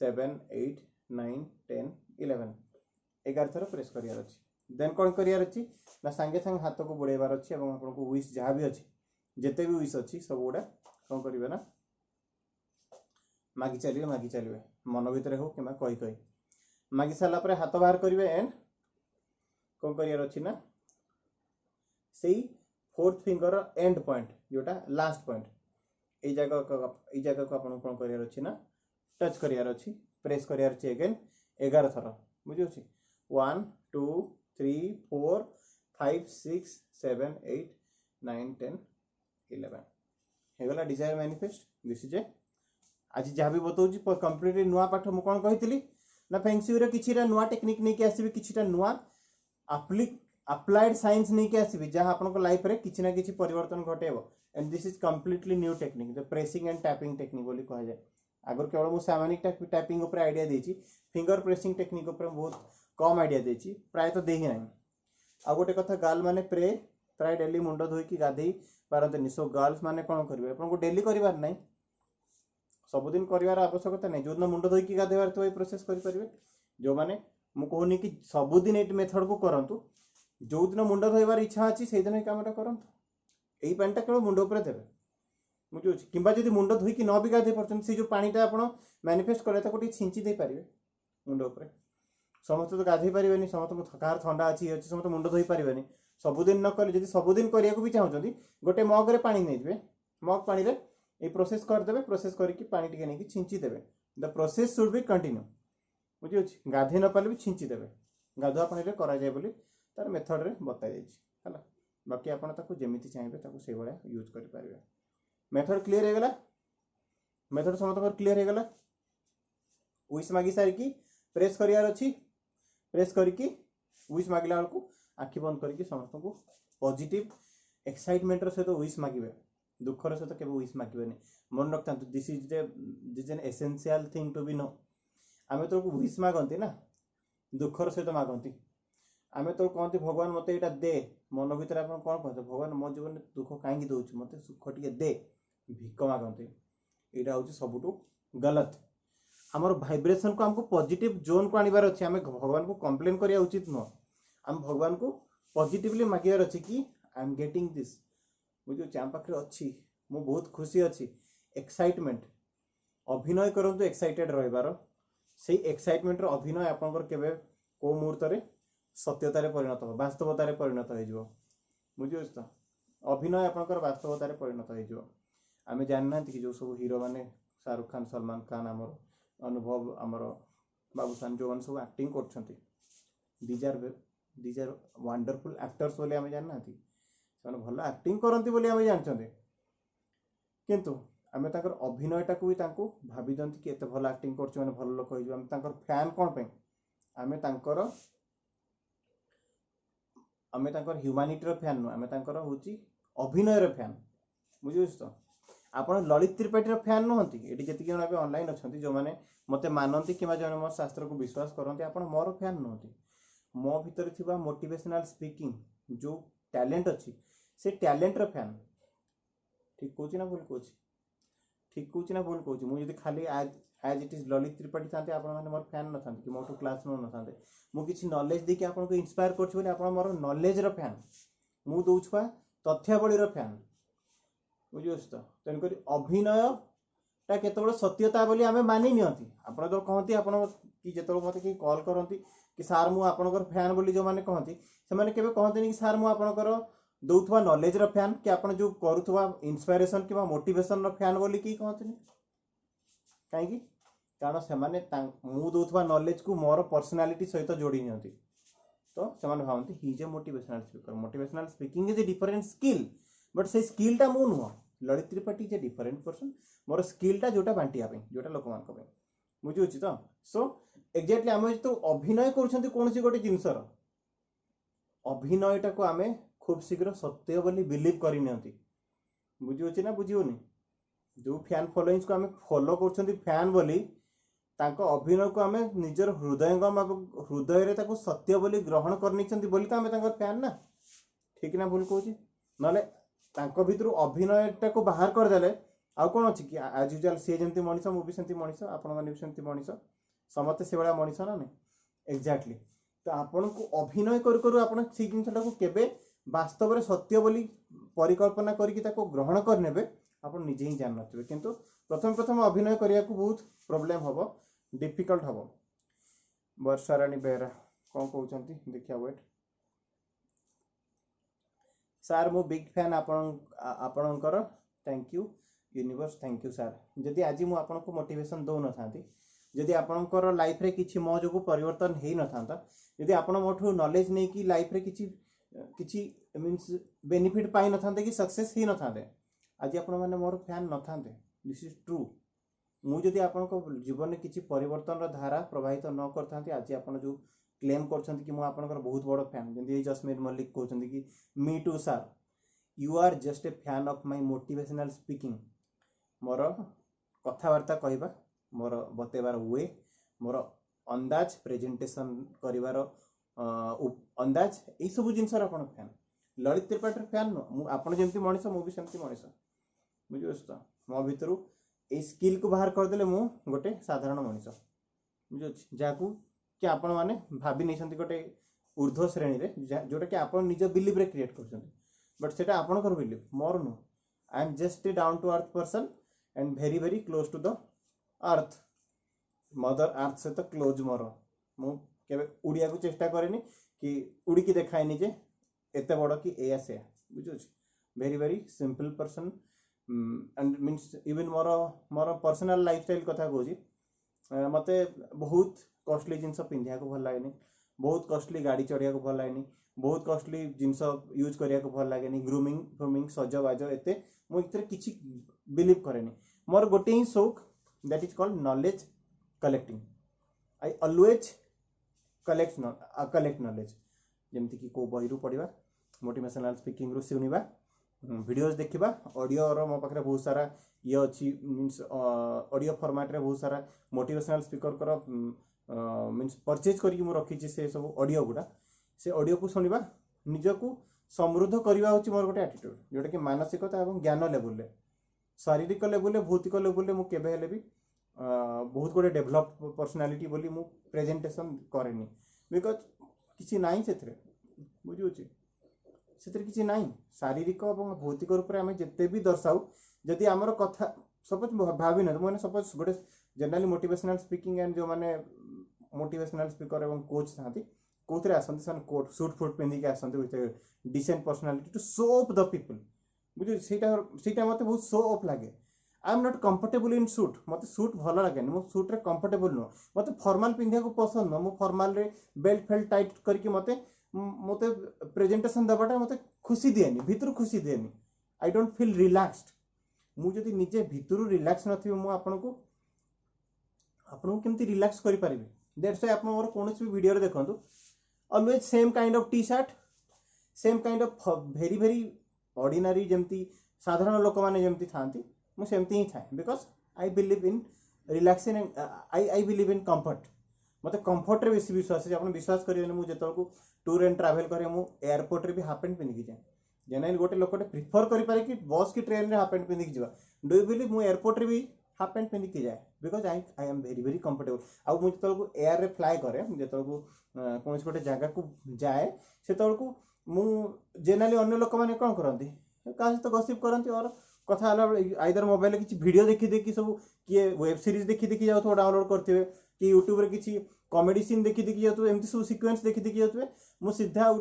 7 8 9 10 11 11 थर प्रेस करार अच्छी देन कौन करार अच्छी ना सांगे सांगे हाथ को बुड़ेबार अच्छी और आपको विश जहाँ भी अच्छी जिते भी विश अच्छी सब गुड़ा कौन करेंगे ना मागी चलिए मन भितर हो कि कही कही मागी सारा पर हाथ बाहर करेंगे एंड कौन करार अच्छी ना से फोर्थ फिंगर एंड पॉइंट जोटा लास्ट पॉइंट ये जगह को आपन कौन करार अच्छी ना टच करार अच्छी प्रेस करार अच्छी अगेन 11 थर बुझे 1 2 3 4 5 6 7 8 9 10 11 हेगला डिजायर मैनिफेस्ट दिस इज आज जहाँ भी बताऊँ कम्प्लीटली नुआ पाठ मुझे कौन कही ना फेंगसी किसी नुआ टेक्निक नहीं आसबि किसी नुआ अप्लाइड साइंस नहीं आसबि जहाँ आपन लाइफ रे किसी ना किसी परिवर्तन घटेब and this is completely new technique the pressing and tapping technique बोली कह जाए आगर केवल मुझे सामानिक टैपिंग उपर आइडिया देछि फिंगर प्रेसिंग टेक्निक उपर बहुत कम आइडिया देछि प्राय तो दे ही ना आ गोटे कथा गर्ल माने प्रे प्राय डेली मुंड धोईकी गाधे पारंतनी सो गर्ल्स माने कौन करेंगे आपको डेली करार ना सबुदिन करार आवश्यकता नहीं जो दिन मुंड धोईकी गाधेबार तो ये प्रोसेस करेंगे जो मैंने मुझे कहूनी कि सबुदिन ये मेथड को करंतु जो दिन मुंड धोइबार इच्छा अच्छी से दिन कमटा करंतु एई पानीटा केवल मुंड उपरे देबे बुझुछि किंबा जदि मुंड धोइकी न भी गाधे परछन से जो पानीटा आपण मैनिफेस्ट करे ताको टी छिंची दे पारिबे मुंड उपरे समस्त तो गाधे पारिबेनी समस्त को थकार ठंडा अछि अछि समस्त मुंड धोइ पारिबेनी सबुदिन न करे जदि सबुदिन करिया को भी चाहउछंती गोटे मग रे पानी नै दिबे मग पानी रे ए प्रोसेस कर देबे प्रोसेस करके पानी टिके नै कि छिंची देबे the process should be continue बुझियोछि गाधे न पाले भी छिंची देबे गाधुआ पानी रे करा जाय बोली तार मेथड रे बताई दैछि हला बाकी आपण ताको जेमिति चाहिबे ताको से बळा यूज करि पारिबे मेथड क्लियर हे गला मेथड समस्त क्लियर हे गला विश मागी सारी की प्रेस करियार अछि प्रेस करके विश मागिला को आखि बंद करके समस्त को पॉजिटिव एक्साइटमेंट रो सहित विश मागिबे दुखर सहित केबे विश मागिबेनी मन रखता this is an essential thing to be no आमे तो विश मागंती ना दुखर सहित मागंती आमे तो कहते भगवान मते एटा दे मन भीतर आपण कोन कहते भगवान मो जीवन दुख काहे दउछ मते सुख टिके दे भिक मागंती एटा होची सबुटू गलत हमर वाइब्रेशन को हमको पॉजिटिव जोन को आनिबार अछि हमें भगवान को कंप्लेन करिया उचित न हम भगवान को पॉजिटिवली मागियार अछि कि आई एम गेटिंग दिस मुझे चाम पाखरे अछि मु बहुत खुशी अछि एक्साइटमेंट अभिनय करंतु एक्साइटेड रहबार से एक्साइटमेंट रो अभिनय आपनकर केबे को मुहूर्त रे सत्यता रे परिणत हो वास्तवता रे परिणत हो जिवो बुझियो त अभिनय आपनकर वास्तवता रे परिणत हो जिवो आमे जानना कि जो सब हीरो माने शाहरुख खान सलमान खान हमर अनुभव आमर बाबूसान जो मन सब एक्टिंग करछंती दीज आर वंडरफुल एक्टर्स बोली आमे जानना थी से भल एक्टिंग करंती बोली आमे जानछंती किंतु आमे ताकर अभिनयटा को भी तांको भाबी दंती कि एते भल एक्टिंग करछ माने भल लोक होइजो आमे ताकर फैन कोन पे आमे तांकर ह्यूमैनिटी रो फैन नो आमे तांकर होची अभिनय रो फैन बुझियोस तो आपण ललित त्रिपाठी रो फैन नहंती एटी जति जण अबे ऑनलाइन अछंती जो माने मते मानंती किबा जण मोर शास्त्र को विश्वास करंती आपण मोर फैन नहंती मो भीतर थिबा मोटिवेशनल स्पीकिंग जो टैलेंट अछि से टैलेंट रो फैन ठीक कोची ना भूल कोची ठीक कोची ना भूल कोची मु जदी खाली आज इट इज ललित त्रिपाठी थांते आपण माने मोर फैन न थांते कि मोटू क्लास न थांते मु किछि नॉलेज दे कि आपण को इंस्पायर करछ बोली आपण मोर नॉलेज रो फैन मु दोछवा तथ्यावली रो फैन बुझियोस तो तेन करी अभिनय ता केतबेले सत्यता बोली आमे मानि नियंती आपण तो कहंती आपण कि जेतबेले मते कि कॉल करंती कि सर मु आपनकर फैन बोली जो माने कहंती से माने केबे कहंती कि सर मु आपनकर दउथवा नॉलेज रो फैन कि आपण जो करूथवा इंस्पिरेशन कि मोटिवेशन रो फैन बोली कि कहंती काहे कि कारण से माने मु दउथवा नॉलेज को मोर पर्सनालिटी सहित जोड़ी नियंती तो से माने भावंती he is a motivational speaking is a different skill but से स्किल टा मु नुह Lalit Tripathi is a different person मोर स्किल टा जोटा बांटिया पे जोटा लोक मान को पे बुझी होची तो सो एग्जैक्टली आमे तो अभिनय करछंती कोनसी गोटे जिंसर अभिनयटा को आमे खूब शीघ्र सत्य बोली बिलीव करि नियंती बुझी होची ना बुझी होनी जो फैन फॉलोइंग्स को आमे फॉलो करछंती फैन बोली तांको अभिनय को आमे निजर हृदय रे ताको सत्य बोली ग्रहण करनिछंती बोली त आमे तांकर फैन ना ठीक ना भूल कहूची नले तांको भितरु अभिनयटा को बाहर कर देले आ कोन अछि कि आज यूजुअल से जेंती मनिष मु भी सेंती मनिष आपण माने भी सेंती मनिष समते से बडा मनिष ना नै एग्जैक्टली तो आपण को अभिनय कर करू आपण से जिंसटा को केबे वास्तव रे सत्य बोली परिकल्पना करके ताको ग्रहण कर नेबे आपण निजे ही जान नथिबे किंतु प्रथम अभिनय करिया को बहुत प्रॉब्लम हबो डिफिकल्ट हबो वर्षा रानी बेहरा कोन कहउचंती देखिया वेट सर मो बिग फैन आपणकर thank you universe thank you sir जदि आज मु आपन को मोटिवेशन दो न थांती जदि आपणकर लाइफ रे किछि मो जोगु परिवर्तन हेई न थांता जदि आपण मोठो नॉलेज नै कि लाइफ रे किछि मींस बेनिफिट पाई न थांते कि सक्सेस ही न थांते आज आपण माने मोर फैन न थांते दिस इज ट्रू मु जदि आपण को जीवन में किछि परिवर्तन रो धारा प्रवाहित न करथांती आज आपण जो क्लेम करछंती कि मु आपनकर बहुत बड़ फैन जंदी जसमीत मल्लिक कहउछंती कि me too sir you are just a fan of my motivational speaking मोर कथावार्ता कहबा मोर बतेबार वे मोर अंदाज प्रेजेंटेशन करिवार अंदाज ए सब जिंसर आपण फैन ललित त्रिपाठी फैन मु आपण जेंती मनिष मु भी सेंती मनिष बुझियोस तो मो भितरु ए स्किल को बाहर कर देले मु गोटे साधारण मनिष बुझियोस जाकू कि आपण माने भाबी नै छंती गोटे ऊर्ध्व श्रेणी रे जोटा कि आपण निज बिलीव रे क्रिएट करछन बट सेटा आपणकर बिलीव मोर नु I am just a down to earth person and very very close to the earth mother earth से तो क्लोज मोर मु केबे उड़िया को चेष्टा करेनी कि उड़ी की देखाइनी जे एते बड़ कि एया से बुझु very very simple person and means even more more personal lifestyle कथा कहूँ मते बहुत कॉस्टली जिनस पिंधिया को भल लगेनी बहुत कॉस्टली गाड़ी चढ़िया को भल लगेनी बहुत कॉस्टली जिनस यूज करिया को भल लगेनी ग्रूमिंग फ्रूमिंग सजबाज एते मुझे किसी बिलीव करेनी मोर गोटे ही शौक that is called knowledge collecting I always collect knowledge जमती कि को बही पढ़ा मोटिवेशनल स्पीकिंग रु शुणा वीडियोस देखा ऑडियो मो पाखे बहुत सारा ये अच्छी मीन्स ऑडियो फॉर्मेट रे बहुत सारा मोटिवेशनल स्पीकर कर मीन्स परचेज करके मुझे रखी से सब ऑडियो गुड़ा से ऑडियो को शुणा निजक समृद्ध करवा हूँ मोर गोटे एटीट्यूड जोटा कि मानसिकता और ज्ञान लेवल शारीरिक लेवल भौतिक लेवल मुझे भी बहुत गुड़े डेभलप पर्सनालीटी बोली मु प्रेजेंटेशन करेनी बिकज किसी नाई से बुझे से किसी नाई शारीरिक और भौतिक रूप में आम जिते भी दर्शाऊ जदि आमर कथा सपोज भावी ना मैंने सपोज गोटे जनरली मोटिवेशनल स्पीकिंग एंड जो मैंने मोटिवेशनल स्पीकर और कोच था कौन आसती से कोट सूट फुट पिंधिक आसती with decent personality to show off the people बुझे से मत बहुत शो ऑफ लगे I am not comfortable in suit मत सूट भल लगे मो सूट रे कंफर्टेबल नुह मत फॉर्मल पिंधिया को पसंद नुह मो फॉर्मल रे बेल्ट फेल्ट टाइट करके मते मते प्रेजेंटेशन देवाटा मते खुशी दिएनी भितर खुशी दिएनी आई डोंट फील रिलैक्स्ड मु जदि निजे भितर रिलैक्स नथि मु आपनको केमती रिलैक्स करि परिबे दैट्स व्हाई आपन मोर कोनोस भी वीडियो रे देखंतु always same kind of T shirt same kind of very very ordinary जमती साधारण लोक माने जमती थांती मुझे ही था because I believe in relaxing and I believe in comfort मत कंफर्ट रे बेसी विश्वास है आपन विश्वास करियनि मु जेतल टूर एंड ट्रैवल करे मु एयरपोर्ट रे भी हाफ पैंट पिंधि जाए जनरली गोटे लोकटे प्रिफर करि पारे कि बस की ट्रेन रे हाफ पैंट पिंधि जावा डू यू बिलीव मु एयरपोर्ट रे भी हाफ पैंट पिंधि जाए because I am very very comfortable आ मु जेतल एयर रे फ्लाई करे जेतल कोनस गोटे जगह को जाए सेतल मु जनरली अन्य लोक माने कोन करंती का सहित गसिप करंती और कथा आइदर मोबाइल किसी वीडियो देखी देखी सब किए वेब सीरीज देखी देखी जाऊ डाउनलोड करते कि यूट्यूब रे किसी कॉमेडी सीन देखी देखी जाऊ एमती सब सीक्वेंस देखी देखी जाऊ मु सीधा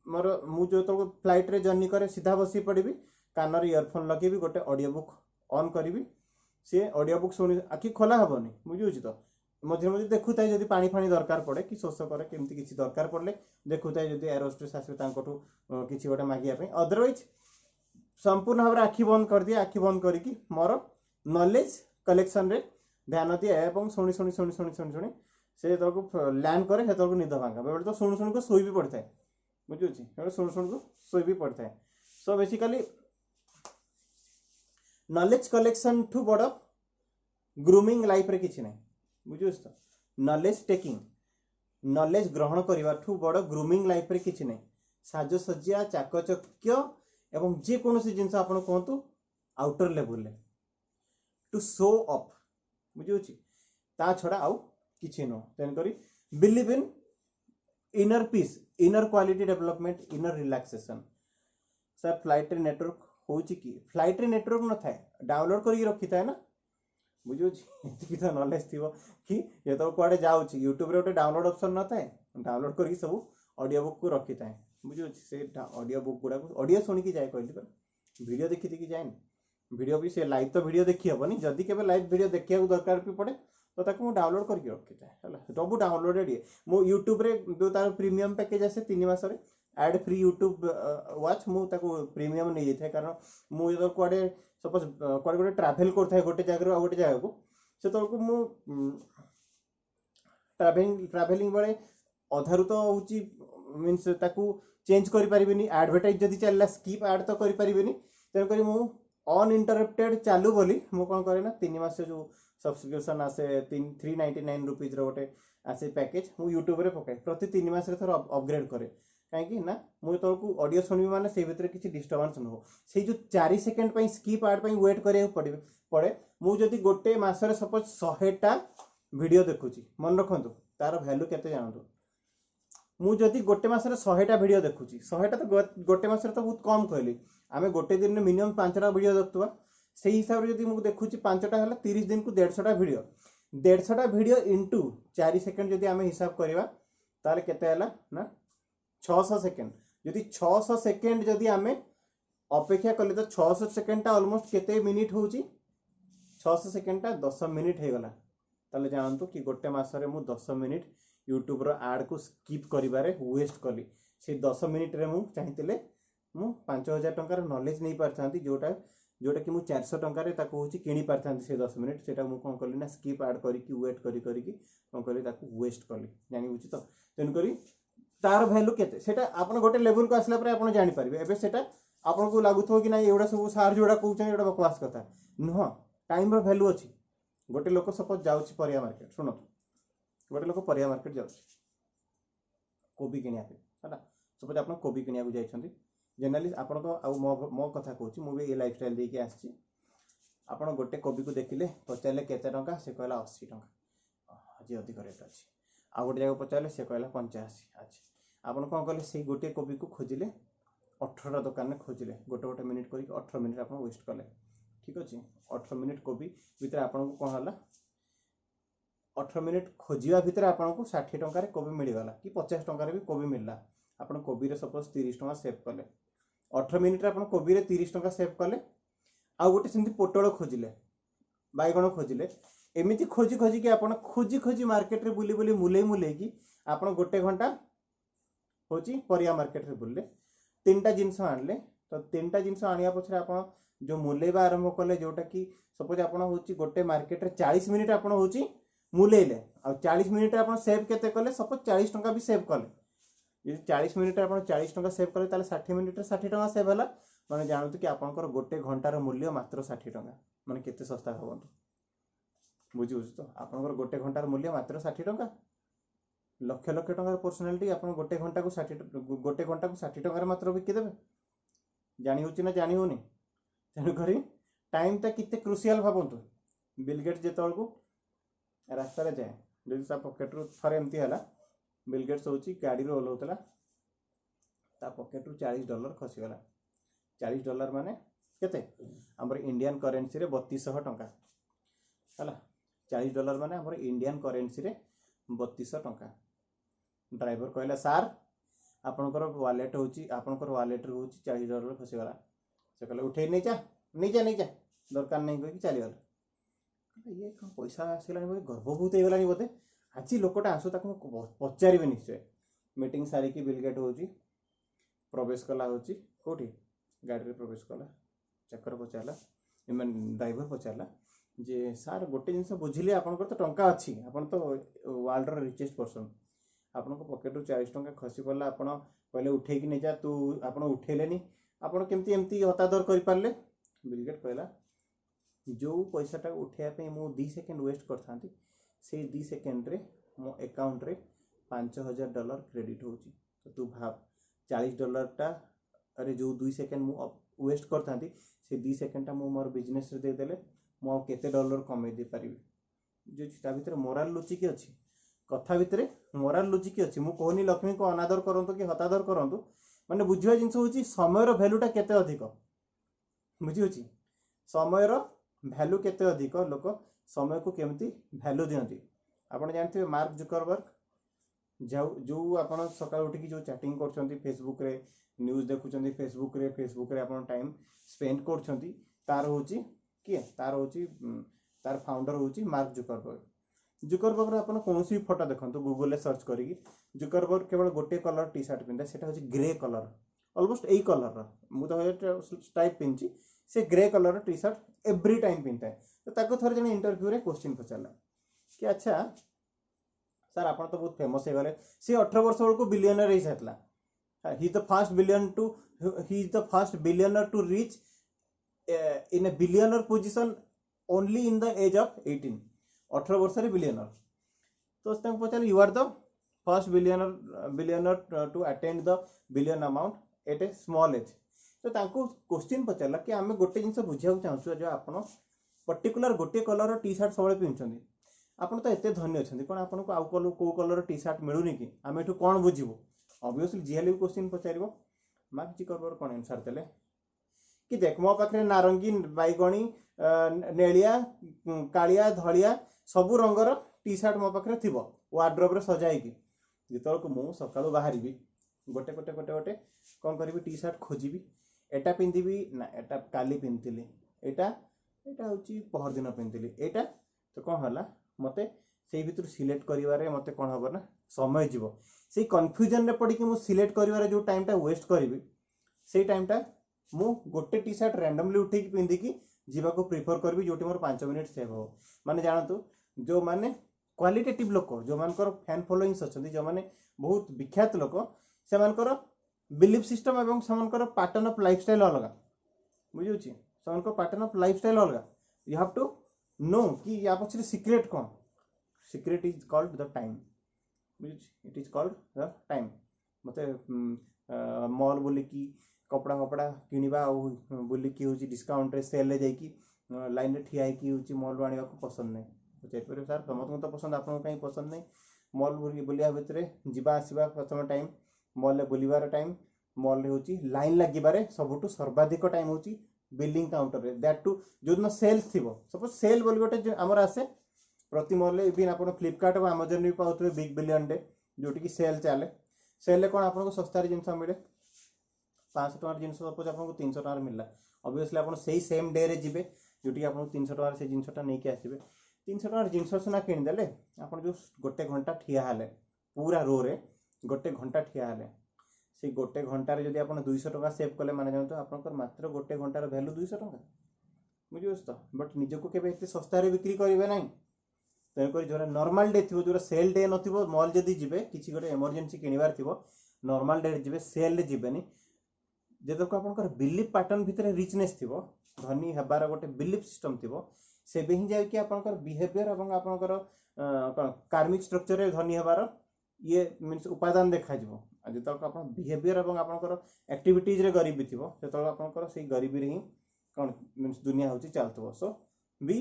मोर मु जो तो फ्लाइट रे जर्नी करे सीधा बसी पड़ी कान रे इयरफोन लगे गोटे ऑडियो बुक ऑन करी सी ऑडियो बुक शुणी आखि खोला हेनी बुझे तो मझे मझे देखुए जब पानी फाणी दरकार पड़े कि शोष करे केमती किसी दरकार पड़े देखुए जब एरोस्ट्रेस आसो किसी गोटे मागिया अदरवाइज संपूर्ण भाव आखि बंद कर दिए आखि बंद करके मोर नॉलेज कलेक्शन रे ध्यान दिए एवं शुणी शुणी शुणी शुणी शुणी शुणी से लैंड करे से निद भांगा बेले तो शुणु शुणु को शोई भी पड़ता है बुझे शुणु शुणु को शोई भी पड़ता है सो बेसिकली नॉलेज कलेक्शन ठू बड़ ग्रूमिंग लाइफ रे किछि नै बुझुस तो नॉलेज टेकिंग नॉलेज ग्रहण करबा ठू बड़ ग्रूमिंग लाइफ रे किछि नै साजसज्जा चाकचक्य एवं जे कोनोसी जिंस आपण कहतु आउटर लेवल ले टू शो ऑफ बुझुछि ता छडा आउ किछि न तेन करी believe in inner peace inner quality development inner relaxation sir flight रे नेटवर्क होची कि फ्लाइट रे नेटवर्क न थाए डाउनलोड करके रखी थाए ना बुझुछि तो नॉलेज थिबो कि ये तो कुआडे जाउछि यूट्यूब रे ओटे डाउनलोड ऑप्शन न थाए डाउनलोड करके सब ऑडियो बुक को रखी थाए बुझुछि से ऑडियो बुक गुडा ऑडियो सुनी की जाए कहली पर वीडियो देखि देखि जाए वीडियो भी से लाइव तो वीडियो देखि हबनी जदी केबे लाइव वीडियो देखिया दरकार भी पड़े तो ताको मु डाउनलोड करके रखी थाए हला सब डाउनलोडेड ये मु यूट्यूब रे जो तार प्रीमियम पैकेज आसे 3 मास रे एड फ्री यूट्यूब वॉच मु ताको प्रीमियम नहीं जाय कारण मु जो कोडे सपोज कोडे गोटे ट्रैवल करथाय गोटे जगह रो गोटे जगह को से तो मु ट्रैवलिंग बेले अधारु तो होची मींस ताको चेंज करि परिबेनी एडवर्टाइज जदी चलला स्किप ऐड तो करि परिबेनी तेन करी मु अनइंटरप्टेड चालू बोली मु कोन करे ना 3 मास जो सब्सक्रिप्शन आसे 399 रुपीस रो गोटे आसे पैकेज मु यूट्यूब रे पकाए प्रति 3 मास रे थोर अपग्रेड करे काहे ना मु तो को ऑडियो सुनबी माने से भीतर किछि डिस्टर्बेंस न हो से जो 4 सेकंड पई स्किप ऐड पई वेट करे पड़े मु जदी गोटे मास रे सपोज 100 टा वीडियो देखुची मन रखंतु तार वैल्यू केते जानतु मु जदि गोटे मासरे 100टा वीडियो देखुची 100टा तो गोटे मासरे तो बहुत कम कहली आमे गोटे दिन में मिनिमम 5टा वीडियो देखुवा से हिसाब रे जदि मु देखुची 5टा हला 30 दिन को 150टा वीडियो 150टा वीडियो इनटू 4 सेकंड जदि आमे हिसाब करबा ताले केते हला ना 600 सेकंड जदि 600 सेकंड जदि आमे अपेक्षा कले तो 600 सेकंड टा ऑलमोस्ट केते मिनिट होची 600 सेकंड टा 10 मिनिट हे गला ताले जानतो कि गोटे मासरे मु 10 मिनिट यूट्यूब रो ऐड को स्किप करिबारे वेस्ट कली से 10 मिनिट रे मु चाहितिले मु 5000 टंकार नॉलेज नहीं पारथांती जोटा जोटा कि मु 400 टंकार रे ताको होची किनी पारथांती से 10 मिनिट सेटा मु कोन कली ना स्किप ऐड करी कि वेट करी करी कि कोन कली ताको वेस्ट कली जानि बुझी तो तेन करी तार वैल्यू केते सेटा आपण गोटे लेवल को आसला परे आपण जानि परिबे एबे सेटा आपण को लागुथो कि ना एवडा सब सार जोडा कहउछ एवडा बकवास कथा न टाइम रो वैल्यू अछि गोटे लोक सपोज जाउछि परिया मार्केट सुनो गोटे लोक परिया मार्केट जाउछि कोबी किनिया पे हला सपोज आपण कोबी किनिया को जाइछन्ती जनरली आपण को आ मो कथा कहउछि मु भी ए लाइफस्टाइल दे के आछि आपण गोटे कोबी को देखिले पचारले केते टंका से कहला 80 टंका आज अधिक रेट अछि आ गोटे जगह पचारले से कहला 85 अच्छा आपण कोन कहले से गोटे कोबी को खोजिले 18 दुकान में खोजिले गोटे गोटे मिनिट करी 18 मिनिट आपण वेस्ट कले ठीक अछि 18 मिनिट कोबी भीतर आपण को कोन हला 18 मिनिट खोजिया भीतर आपण को 60 टंका रे कोबी मिल गला कि 50 टंका रे भी कोबी मिलला आपण कोबी रे सपोज 30 टंका सेव कले 18 मिनिट रे आपण कोबी रे 30 टंका सेव कले आ गोटे सिंधी पोटळ खोजिले बाइगण खोजिले एमिति खोजी खोजी कि आपण खोजी खोजी मार्केट रे बुली बुली मुले मुले कि आपण गोटे घंटा होची परिया मार्केट रे बुलले तीनटा जिंस आनले तो तीनटा जिंस आनिया पछरे आपण जो मुलेबा आरंभ कले जोटा कि सपोज आपण होची गोटे मार्केट रे 40 मिनिट आपण होची मुलेले आ 40 मिनिट आपण सेव केते कले सपोज 40 टंका भी सेव कले यदि 40 मिनिट आपण 40 टंका सेव कले ताले 60 मिनिट रे 60 टंका सेव हला माने जानू कि आपनकर गोटे घंटार मूल्य मात्र 60 टंका माने केते सस्ता होबंतु बुझी बुझ तो आपनकर गोटे घंटार मूल्य मात्र 60 टंका लक्ष लक्ष टंकार पर्सनालिटी आपण गोटे घंटा को 60 टंकार मात्र बिकि देबे जानि होची ना जानि होनी तेनु करी टाइम ता किते क्रुशियल भाबंतु बिल गेट्स जेतल को रास्ता रे जाए जदि सा पॉकेट रो थरे एमती हला बिल गेट्स होची गाड़ी रो ओलौतला ता पॉकेट रो $40 खसी गला $40 माने केते हमर इंडियन करेंसी रे 3200 टंका हला $40 माने हमर इंडियन करेंसी रे 3200 टंका ड्राइवर कहला सार आपनकर वॉलेट होची आपनकर वॉलेट रे होची $40 खसी गला से कहले उठे नहीं जा दरकार नहीं कहि चली गला ये कौन पैसा आसला बोले गर्भभूत हो गलानी बोते आज लोकटा आसु ताको पचारिबे निश्चय मीटिंग सारी की बिलगेट होची प्रवेश कला होची कोठी गाड़ी रे प्रवेश कला चक्कर पचारला एमन ड्राइवर पचारला जे सार गोटे जिंस बुझिले आपनकर तो टंका अछि आपन तो वर्ल्ड रो रिचेस्ट पर्सन आपन को पॉकेट रो 40 टंका खसी पड़ला आपन कहले उठे कि नहीं जा तू आपन उठेलेनी आपन केमती एमती हतादर करि पारले बिलगेट कहला जो पैसा टा उठाया पे मु 2 सेकंड वेस्ट करथांती से 2 सेकंड रे मो अकाउंट रे $5000 क्रेडिट होची तो तू भाव $40 टा अरे जो 2 सेकंड मु वेस्ट करथांती से 2 सेकंड टा मु मोर बिजनेस रे दे देले मु केते डॉलर कमे दे परिबी जो ता भीतर मोरल लुचि के अछि कथा भीतर मोरल लुचि के अछि मु कोहनी लक्ष्मी को अनादर करंतो कि हतादर करंतो माने बुझिया जिंस होची समय रो वैल्यू टा केते अधिक बुझी होची समय रो वैल्यू केते अधिक लोक समय को केमती वैल्यू दियंती आपण जानथिबे मार्क जुकरबर्ग जो आपण सकाळ उठी की जो चैटिंग करछंती फेसबुक रे न्यूज़ देखुछंती फेसबुक रे आपण टाइम स्पेंड करछंती तार होची के तार होची तार फाउंडर होची मार्क जुकरबर्ग आपण कोनोसी फोटो देखंतु गूगल रे सर्च करिकी जुकरबर्ग केवल गोटे कलर टी शर्ट पिंदा सेटा होची ग्रे कलर ऑलमोस्ट एई कलर रा मु तो टाइप पिंची से grey colour T shirt every time पिनता है तो ताको थोर जने इंटरव्यू रे क्वेश्चन पचारला कि अच्छा सर आपण तो बहुत फेमस हे गले से 18 वर्ष को बिलियनर हे सेतला he is the first billionaire to reach in a billionaire position only in the age of 18 वर्ष रे बिलियनर तो उसने पचार you are the first billionaire to attend the billion amount at a small age तो तांको क्वेश्चन पचारला कि आमे गोटे जिंस बुझिया चाहछु जो आपण पर्टिकुलर गोटे कलर टी शर्ट सबले पिनछंदी ଆପଣ ତ एते धन्य अछंती कोन आपन को आउ कलर को कलर टी शर्ट मिलुनी कि आमे एठु कोन बुझिबो ऑब्वियसली जीएलबी क्वेश्चन पचारिबो मार्क जी करबर कोन आंसर देले कि देख मो पाखरे नारंगी बैगणी नेलिया कालिया धलिया सबु रंगर टी शर्ट मो पाखरे थिबो वार्डरोब रे सजाई जितल को मु सकाळु बाहरिबी गोटे गोटे गोटे गोटे कोन करबी टी शर्ट खोजिबी एटा पिंदिबी ना एटा काली पिंतिली एटा एटा होची पहर दिन पिंतिली एटा तो कोन हला मते सेई भितर सिलेक्ट करिवारे मते कोन हबो ना समय जीवो सेई कंफ्यूजन रे पड़ी कि मु सिलेक्ट करिवारे जो टाइम टा वेस्ट करबी सेई टाइम टा मु गोटे टी शर्ट रैंडमली उठे की पिंदी की जीवा को प्रिफर करबी जोटी मोर 5 मिनिट सेव हो माने जानतु जो माने क्वालिटेटिव लोक जो मानकर फैन फॉलोइंग्स अछंती जो माने बहुत विख्यात लोक से मानकर बिलीफ सिस्टम एवं समनकर पैटर्न ऑफ लाइफस्टाइल अलग बुझुची समनकर पैटर्न ऑफ लाइफस्टाइल अलग यू हैव टू नो कि या पछरे सीक्रेट कोन secret is called the time बुझुची it is called the time मते मॉल बोली की कपड़ा कपड़ा किनिबा बोली की होची डिस्काउंट रे सेल ले जाई की लाइन रे ठिया की होची मॉल आनिबा को पसंद नै पचारि पर सर समत तो पसंद आपन कहीं पसंद नै मॉल बुलिया भितरे जिबा आसीबा प्रथम टाइम मॉल ले बुलिबार टाइम मॉल रे होची लाइन लागिबारे सबटु सर्वाधिक टाइम होची बिलिंग काउंटर रे दैट टू जो दिन सेल्स थिबो सपोज सेल बोली गोटे हमर आसे प्रति मॉल रे इबिन आपन फ्लिपकार्ट और अमेज़न रे पाउतबे बिग बिलियन डे जोटी की सेल चले सेल ले कोन आपन को सस्ता रे जिंस मिले 500 टका जिंस सपोज आपन को 300 टका मिलला ऑब्वियसली आपन सेही सेम डे रे जिबे जोटी आपन 300 टका से जिंसटा नै के आसीबे 300 टका जिंस सुना किन देले आपन जो गोटे घंटा ठिया हाले पूरा रो रे गोटे घंटा ठिया हाले से गोटे घंटा रे जदी आपन 200 टका सेव कले माने जानतो आपन मात्र गोटे घंटा रे वैल्यू 200 टका बुझियोस तो बट निज को केबे एते सस्ता रे बिक्री करिवे नै तेन कर जोरा नॉर्मल डे थिबो जोरा सेल डे नथिबो मॉल जदी जिबे किछि गोटे इमरजेंसी किनिबार थिबो नॉर्मल डे जिबे सेल रे जिबेनी जेतो को आपन बिलीफ पैटर्न भितरे रिचनेस थिबो धनी हेबार गोटे बिलीफ सिस्टम थिबो से बेहि जाय कि आपन बिहेवियर एवं आपन कार्मिक स्ट्रक्चर रे धनी हेबार ये मींस उपादान देखा जिवो जेतो को आपन बिहेवियर एवं आपन एक्टिविटीज रे गरीबी थिबो सेतो आपन सेही गरीबी रे ही कोन मींस दुनिया होची चालतो सो बी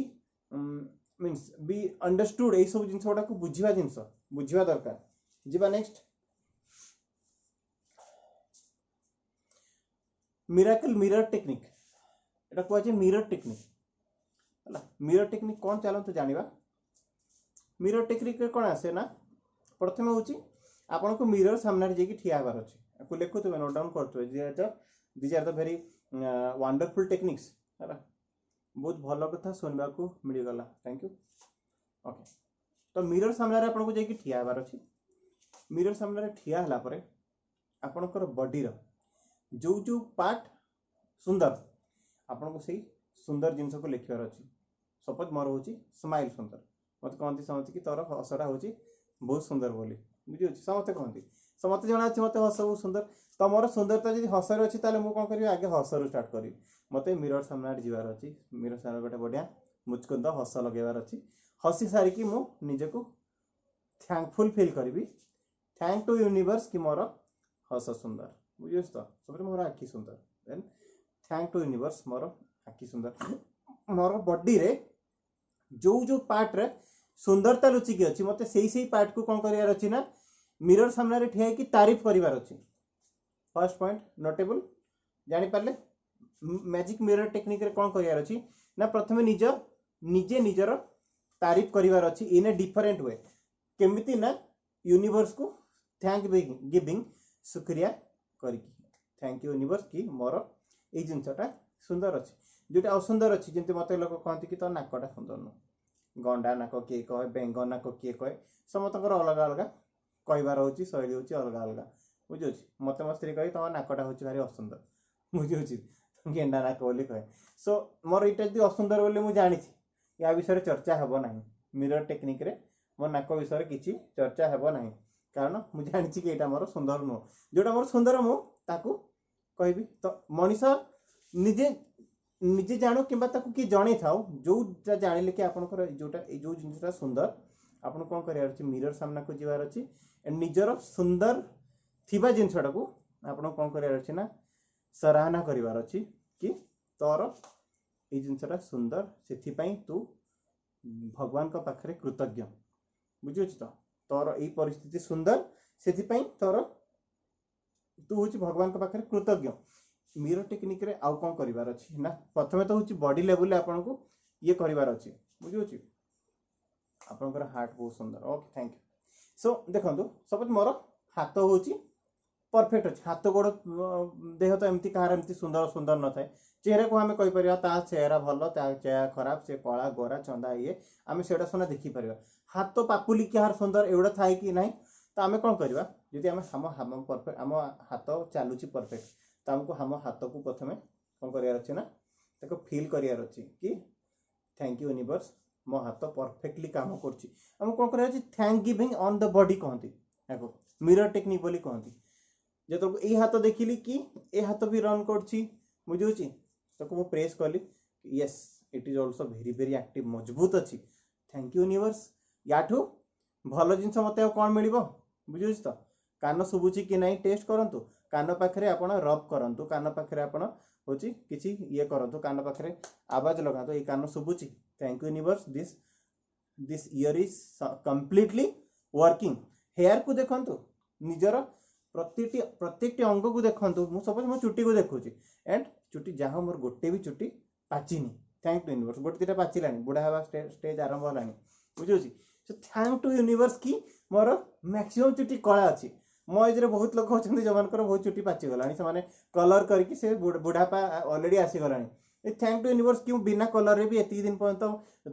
मींस बी अंडरस्टूड ए सब जिंस ओडा को बुझिवा दरकार जिबा नेक्स्ट मिराकल मिरर टेक्निक एटा को अछि मिरर टेक्निक हला मिरर टेक्निक कोन चलन तो जानिबा मिरर टेक्निक रे कोन आसे ना प्रथमे होची आपन को मिरर सामने रे जेकी ठिया हबार अछि को लेखो तो नोट डाउन करतो these are the very wonderful techniques हला बहुत भलो कथा सुनबा को मिली गला थैंक यू ओके तो मिरर सामने रे आपन को जेकी ठिया हबार अछि मिरर सामने रे ठिया हला परे आपन को बॉडी रो जो जो पार्ट सुंदर आपन को सही सुंदर जिंस को लिखिबार अछि सपोज मोर होची स्माइल सुंदर मत कहंती समझ कि तोर हसडा होची बहुत सुंदर बोली बुझियो समते कहंती समते जणा अछि मते हस बहुत सुंदर तमर सुंदरता जदी हसर अछि ताले मु कोन करियो आगे हसर स्टार्ट करी मते मिरर सामने जिबार अछि मिरर सामने गोटे बढ़िया मुचकुंद हस लगेबार अछि हसी सारी कि मु निजे को थैंकफुल फील करबी थैंक टू यूनिवर्स कि मोर हस सुंदर बुझियो तो सबरे मोर आखी सुंदर देन थैंक टू यूनिवर्स मोर आखी सुंदर मोर बॉडी रे जो जो पार्ट रे सुंदरता लुचि की अछि मते सेही पार्ट को कोन करियार अछि ना मिरर सामने रे ठिया की तारीफ करिवार अछि फर्स्ट पॉइंट नोटेबल जानि पारले मैजिक मिरर टेक्निक रे कोन करियार अछि ना प्रथमे निजे निजर तारीफ करिवार अछि इन ए डिफरेंट वे केमिति ना यूनिवर्स को थैंक गिविंग शुक्रिया करी थैंक यू यूनिवर्स की मोर ए जिंसटा सुंदर अछि जोटा असुंदर अछि जेंति मते लोक कहंती कि तो नाकटा सुंदर न गंडा नाक के कहे बेंग नाक के कहे समतकर अलग अलग कहबार होची शैली होची अलग अलग बुझियो मते मो स्त्री कहि तो नाकटा होची भारी असुंदर बुझियो गेंडा नाक बोली कहे सो मोर इटा जदी असुंदर बोली मु जानि छी या विषय चर्चा हेबो नाही मिरर टेक्निक रे मो नाक विषय किछि चर्चा हेबो नाही कारण मु जानि छी कि एटा मोर सुंदर नो जोटा मोर सुंदर मु ताकू कहबी तो मनीषा निजे निजे जानो किबा ताकू कि जणे थाओ जोटा जानिले कि आपनकर जोटा ए जो जिंसटा सुंदर आपन कोन करियार अछि मिरर सामना को जिवार अछि निजर सुंदर थिबा जिंसटा को आपन कोन करियार अछि ना सराहना करिवार अछि कि तोर ए जिंसटा सुंदर सेथि पई तू भगवान का पाखरे कृतज्ञ बुझी तो तोर यही परिस्थिति सुंदर से तोर तू हूँ भगवान का पाखरे कृतज्ञ मिरर टेक्निक रे आउ कौन करिवार अछि ना प्रथमे तो हूँ बॉडी लेवल आपन को ये करिवार अछि बुझी आपनकर हार्ट बहुत सुंदर ओके थैंक यू सो देखंतु सपोज मोर हाथ हूँ परफेक्ट अच्छे हाथ गोड़ देह तो एमती कहार एमती सुंदर सुंदर न थाए चेहरा को आम कहीपर ता चेहरा भल ता चेहरा खराब से कला गोरा चंदा ये आम से सुना देखिपर हाथ तो पापुली कहार सुंदर एवढा थाए कि ना तो आम कौन करवा जदि आम परफेक्ट आम हाथ चलुची परफेक्ट तो आमको हम हाथ को प्रथम कौन कर फिल करार अच्छी कि थैंक यू यूनिवर्स मो हाथ परफेक्टली काम कर कौन कर thank giving on the body कहती मिरर टेक्निक बोली कहती जो ये हाथ देखिली कि ये हाथ भी रन कर बुझे तो प्रेस कली yes it is also very very active मजबूत अच्छी थैंक यू यूनिवर्स याठू भल जिनस मत कौन मिल बुझे तो कान शुभुची कि नहीं टेस्ट करूँ कान पाखे आप रब करूँ कान पाखे आप किसी ये करूँ कान पाखे आवाज लगा ये कान शुभुची thank you universe this this year is completely working hair को देखु निजर प्रत्येक अंग को देखु सपोज मो चुटी को देखुची एंड चुटी जहाँ मोर गोटे भी चुटी पाचिनी थैंक टू यूनिवर्स गोटे दुटा पाचिला बुढ़ा हवा स्टेज आरंभ होगा बुझे सो थैंक टू यूनिवर्स की मोर मैक्सिमम चुटी कला अच्छी मो एज बहुत लोग अच्छा जो बहुत चुटी पाचिगला से कलर करके बुढ़ापा अलरेडी आसीगला थैंक टू यूनिवर्स क्यों बिना कलर भी एति दिन पर्यंत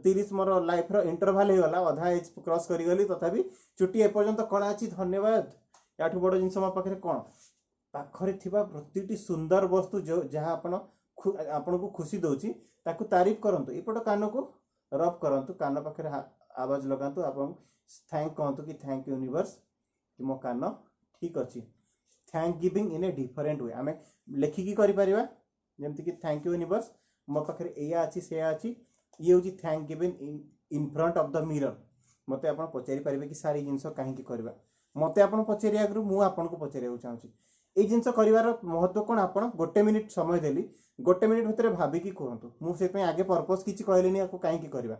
30 मोर लाइफ रो इंटरवल हो गला अधा एज क्रॉस करी तथापि चुटी एपर्यंत कला अच्छी धन्यवाद याठू बड़ जिनस मो पाखे कौन पाखरे थिबा प्रतिटी सुंदर वस्तु जो जहाँ आपण को खुशी दौची ताकू तारीफ करंतु एपट कान को रब करंतु कान पाखे आवाज लगातु आप थैंक कहतु कि थैंक यूनिवर्स कि मो कान ठीक अच्छी thank giving in a different way आम लेखिकी जमती कि थैंक यू यूनिवर्स मो पाखे या अच्छी से अच्छी ये हूँ thank giving in front of the mirror मत आप पचारि पारे कि सार ये जिन कहीं करवा मत आप पचारे आगु मुझे पचार चाहूँगी ये जिनस कर महत्व कौन आप गोटे मिनिट समय देली गोटे मिनिट भितर भाविकी कहतु मुझे आगे पर्पस किसी कहली कहीं करवा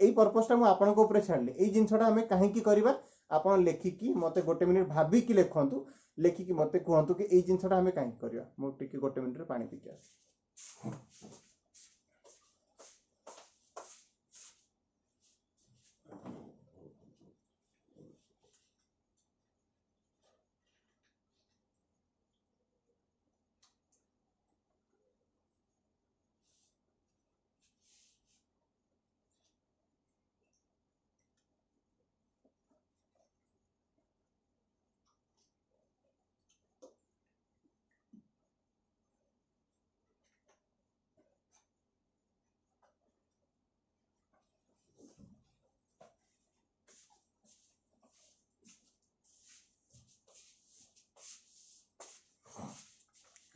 यही पर्पसटा मुझे छाड़ी ये जिनसा आम कहीं करवा आप लेखिकी मत गोटे मिनिट भाविकी लिखु लेखिकी मत कहतु कि ये जिनसा आम कहीं करवा मुझे गोटे मिनिट पानी पीके आस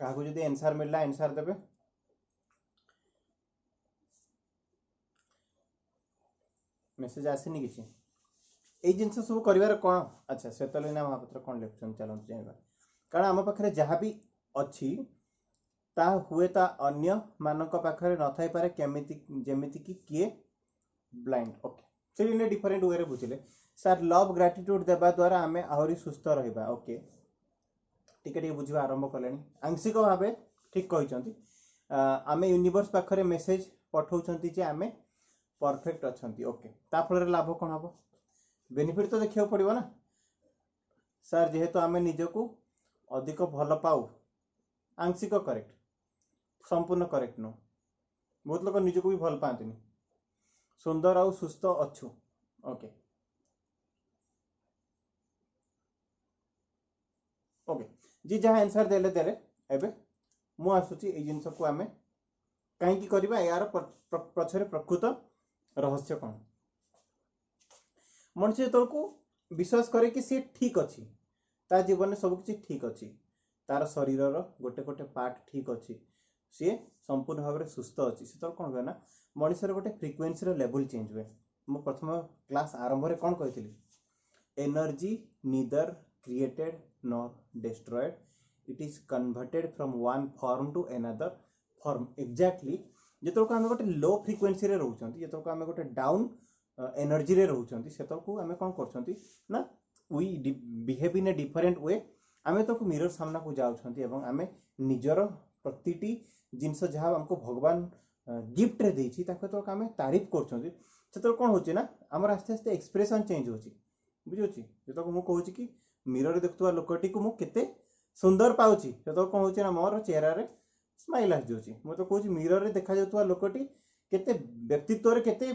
क्या जब आंसर मिलला आंसर देवे मेसेज आसनी किसी ये जिन सब कर कौन अच्छा श्वेतलीना महापात्र कौन लिखुन चलते जानवा कारण आम पाखे जहाँ भी अच्छी ता हुए ता अन्य मानक पाखे न थाई पारे केमिति जेमिति कि किए ब्लाइंड ओके से इन डिफरेंट वे बुझे सर लव ग्रेटिट्यूड देवा द्वारा आम आहरी सुस्थ रहा ओके टिके बुझा आरंभ कले आंशिक भाव ठीक कहते आम यूनिवर्स पाखे मेसेज पठाऊँ आम परफेक्ट अच्छा ओके ता फल लाभ कौन हम बेनिफिट तो देखा पड़ो ना सर जेहेतु आम निजको अधिक भल पाऊ आंशिक करेक्ट संपूर्ण करेक्ट नुह बहुत लोग निजको भी भल पाती सुंदर आउ सुस्थ अच्छु ओके ओके जी जहाँ आंसर देले देले एबे मु आसुची ए जिंस को आमे कहीं करबा यार पछरे प्रकृत रहस्य कौन मनुष्य को विश्वास करे कि सी ठीक अच्छी ता जीवन में सब किसी ठीक अच्छी तार शरीर गोटे गोटे पार्ट ठीक अच्छी सी संपूर्ण भाव में सुस्थ अच्छी से कौन हुए ना मनुष्यर गोटे फ्रिक्वेन्सी लेवल चेंज हुए मु प्रथम क्लास आरंभ में कौन कही energy neither created nor destroyed it is converted from one form to another form exactly जेतक आम गोटे लो फ्रिक्वेन्सी रे रोचंती जेतक आम गोटे डाउन एनर्जी रे रोचंती सेतक आम कौन करछंती ना we behave in a different way आम तो मिरर सामना को जाउछंती एवं आम निजर प्रतिटी जिनस जहाँ हमको भगवान गिफ्ट रे देछि ताको तो आम तारीफ करछंती सेतक कौन होची ना हमर आस्ते आस्ते एक्सप्रेशन चेंज होची बुझियोची जेतक मु कहूची कि मिरर रे देखतुवा लोकटी को मु केते सुंदर पाउची सेतक कौन होची ना मोर चेहरा रे स्माइल आस जाउची मु तो कहूची मिरर रे देखा जाउतुवा लोकटी केते व्यक्तित्व रे केते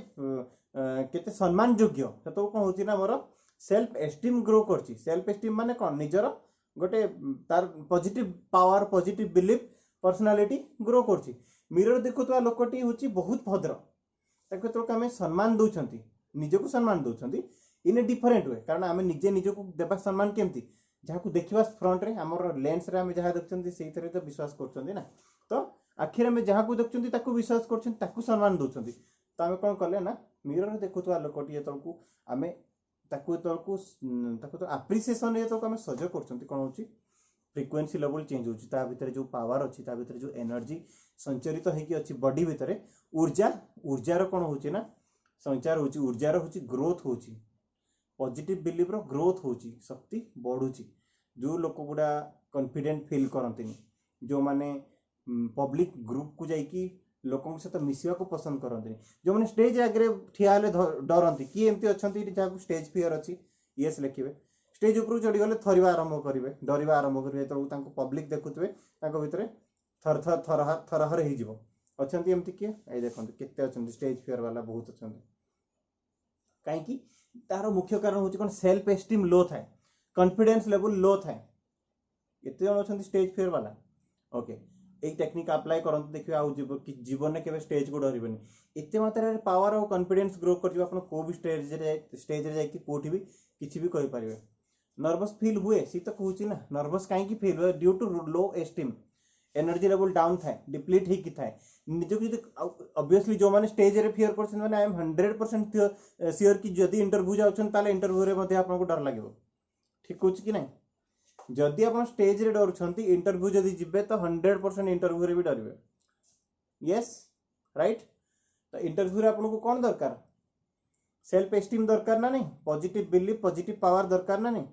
केते सम्मान योग्य सेतक कौन होची ना मोर सेल्फ एस्टीम ग्रो करची सेल्फ एस्टीम माने कौन निजर गोटे तार positive power positive belief personality grow करची मिरर देखुतुवा लोकटी होची बहुत भद्र ताको तो आम सम्मान दउछंती निजको सम्मान दउछंती इन ए डिफरेंट वे कारण आम निजे निजको देबा सम्मान केमती जहाँ को देखा फ्रंट रे हमर लेंस रे आम जहाँ देखछंती सेइथरे तो विश्वास करछंती ना तो आखिर में जहाँ को देखछंती ताको विश्वास करछंती ताको सम्मान दउछंती तो आम कौन कले ना मिरर देखुतुवा लोकटी जेतलकू आम ताको तो एप्रिसिएशन ये तो आम सज करछंती कौन होची फ्रिक्वेन्सी लेवल चेंज होची ता भितर जो पावर अछि ता भितर जो एनर्जी संचरित होई कि अछि बॉडी भितर ऊर्जा रो कौन होची ना संचार होची ऊर्जा रो होची ग्रोथ होची पॉजिटिव बिलीफ रो ग्रोथ होची शक्ति बढ़ुची जो लोक गुडा कॉन्फिडेंट फील करंतिनी जो माने पब्लिक ग्रुप को जाइकी लोकों सहित मिसिया को पसंद करंतिनी जो माने स्टेज आगे ठिया हेले डरंती कि एमती अछंती जहाँ स्टेज फियर अछि यस लिखिबे स्टेज ऊपर चढ़ी गले थरिबा आरंभ करिवे डरिबा आरंभ करिवे तो तांको पब्लिक देखुतबे तांको भितरे थरहर हे जिवो अछंती एमती के ए देखंतु केते अछंती स्टेज फियर वाला बहुत अछंती काहे कि तार मुख्य कारण होची कोन सेल्फ एस्टीम लो थाए कॉन्फिडेंस लेवल लो थाए एते जण अछंती स्टेज फियर वाला ओके एक टेक्निक अप्लाई करंतु देखिबे आ जीवन में केबे स्टेज को डरिबेनी एते मात्रा रे पावर और कॉन्फिडेंस ग्रो कर अपन को भी स्टेज रे जाकी कोठी भी किछि भी कहि परिबे नर्वस फील हुए सी तो कहूची ना नर्वस काहे की फील हुए due to low esteem energy level down थाए डिप्लीट ही की थाए निजो की ऑब्वियसली जो माने स्टेज रे फियर करछन माने आई एम 100% श्योर कि जदी इंटरव्यू जाउछन ताले इंटरव्यू रे मध्ये आपन को डर लागबो ठीक होची कि नहीं जदी आपन स्टेज रे डरछंती इंटरव्यू जदी जिबे तो 100% इंटरव्यू रे भी डरबे यस राइट तो इंटरव्यू रे आपन को कोन दरकार सेल्फ एस्टीम दरकार ना नहीं पॉजिटिव बिलीफ पॉजिटिव पावर दरकार ना नहीं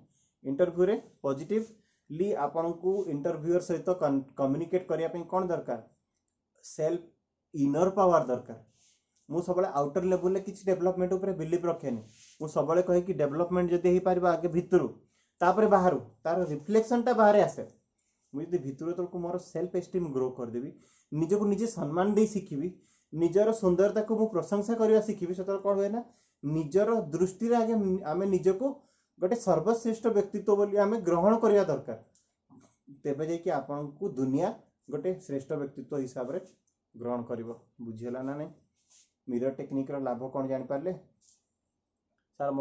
इंटरव्यू रे पॉजिटिवली आपन को इंटरव्यूअर सहित कम्युनिकेट करिया पे कोन दरकार सेल्फ इनर पावर दरकार मु सबले आउटर लेवल रे किछि डेवलपमेंट ऊपर बिलीफ रखेनी मु सबले कहे कि डेवलपमेंट जदी हेई परबा आगे भितरु तापर बाहरु तार रिफ्लेक्शन टा बाहर आसे मु जदी भितरु तो मोर सेल्फ एस्टीम ग्रो कर देबी निजे को निजे सम्मान दे सिखिबी निजर सुंदरता को मु प्रशंसा करबा सिखिबी सेतर कोन होय ना निजर दृष्टि रे आगे आमे निजे को गोटे सर्वश्रेष्ठ व्यक्तित्व बोली आमे ग्रहण करिया दरकार तेबे जे कि आपन को दुनिया गोटे श्रेष्ठ व्यक्तित्व हिसाब रे ग्रहण करिवो बुझियला ना नहीं मिरर टेक्निक रो लाभ कोन जानि पारले सर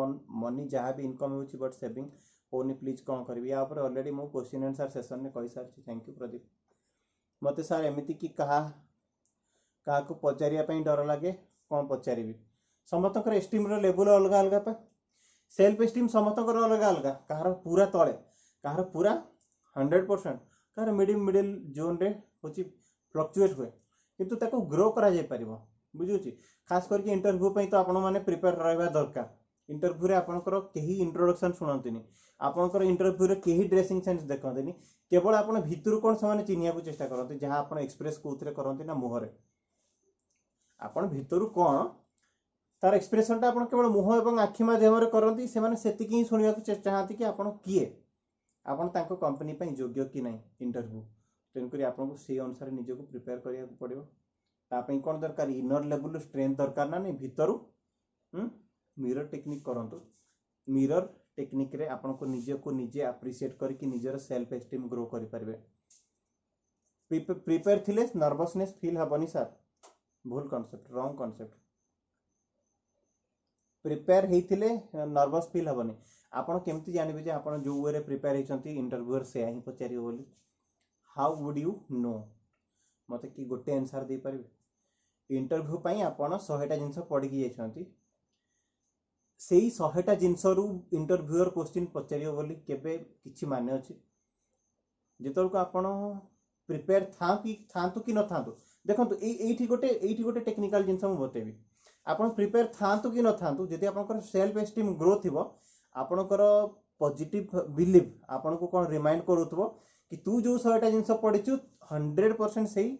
मनी जहाँ भी इनकम होची बट सेविंग होनी प्लीज कौन करी या ऊपर ऑलरेडी मो क्वेश्चन आंसर सेशन में कहि सारछि थैंक यू प्रदीप मते सर एमिति कि कहा को पचारिया पई डर लागे कौन पचारिबी समस्तकर एस्टीम रो लेवल अलग अलग पा सेल्फ एस्टीम समस्तकर अलग अलग कहार पूरा तळे कहार पूरा 100% कहार मिडिल जोन रे होची फ्लक्चुएट हुए किंतु ताको ग्रो करा जाय परिबो बुझुची खास करके इंटरव्यू पई तो आपण माने प्रिपेयर रहबा दरकार इंटरव्यू रे आपनकर केही इंट्रोडक्शन सुनंतिनी आपनकर इंटरव्यू रे केही ड्रेसिंग सेंस देखंतिनी केवल आपण भितरु कोन समान चिनिया को चेष्टा करंती जहां आपण एक्सप्रेस कोथरे करंती ना मुहरे आपण भितरु कोन तार एक्सप्रेशन टा आपण केवल मुह एवं आखि माध्यम करती से सेति ही शुणा चाहती कि आपण किए आपण तांको कंपनी पई योग्य कि नहीं इंटरव्यू तेणुक आपको से अनुसार निजे को प्रिपेयर करिया पड़ो तापई कौन दरकार इनर लेवल स्ट्रेंथ दरकार ना नहीं भितरु मिरर टेक्निक करंतु मिरर टेक्निक रे आपण को निजे एप्रिशिएट करके निजर सेल्फ एस्टीम ग्रो करि परबे प्रिपेयर थिले नर्वसनेस फील हबनी सर भूल कांसेप्ट रॉन्ग कांसेप्ट प्रिपेयर हेइथिले नर्वस फील हबनी आपण केमति जानबे जे आपण जो वे रे प्रिपेयर हेचंती इंटरव्यूअर से ही पचारियो बोली हाउ वुड यू नो मते कि गोटे आंसर दे परबे इंटरव्यू पई आपण 100टा जिंस पढी कि जायछंती सेही 100टा जिंस रु इंटरव्यूअर क्वेश्चन पचारियो बोली केबे किछि माने अछि जेतल को आपण प्रिपेयर थांतु कि न थांतु देखो एठी गोटे टेक्निकल जिनस मु बतेबी आपण प्रिपेयर थांतु कि न थांतु जदि आपनकर सेल्फ एस्टीम ग्रो थिबो आपनकर पॉजिटिव बिलीव आपन को कोन रिमाइंड करूथबो कि तू जो 100टा जिनस पढिचु 100% सही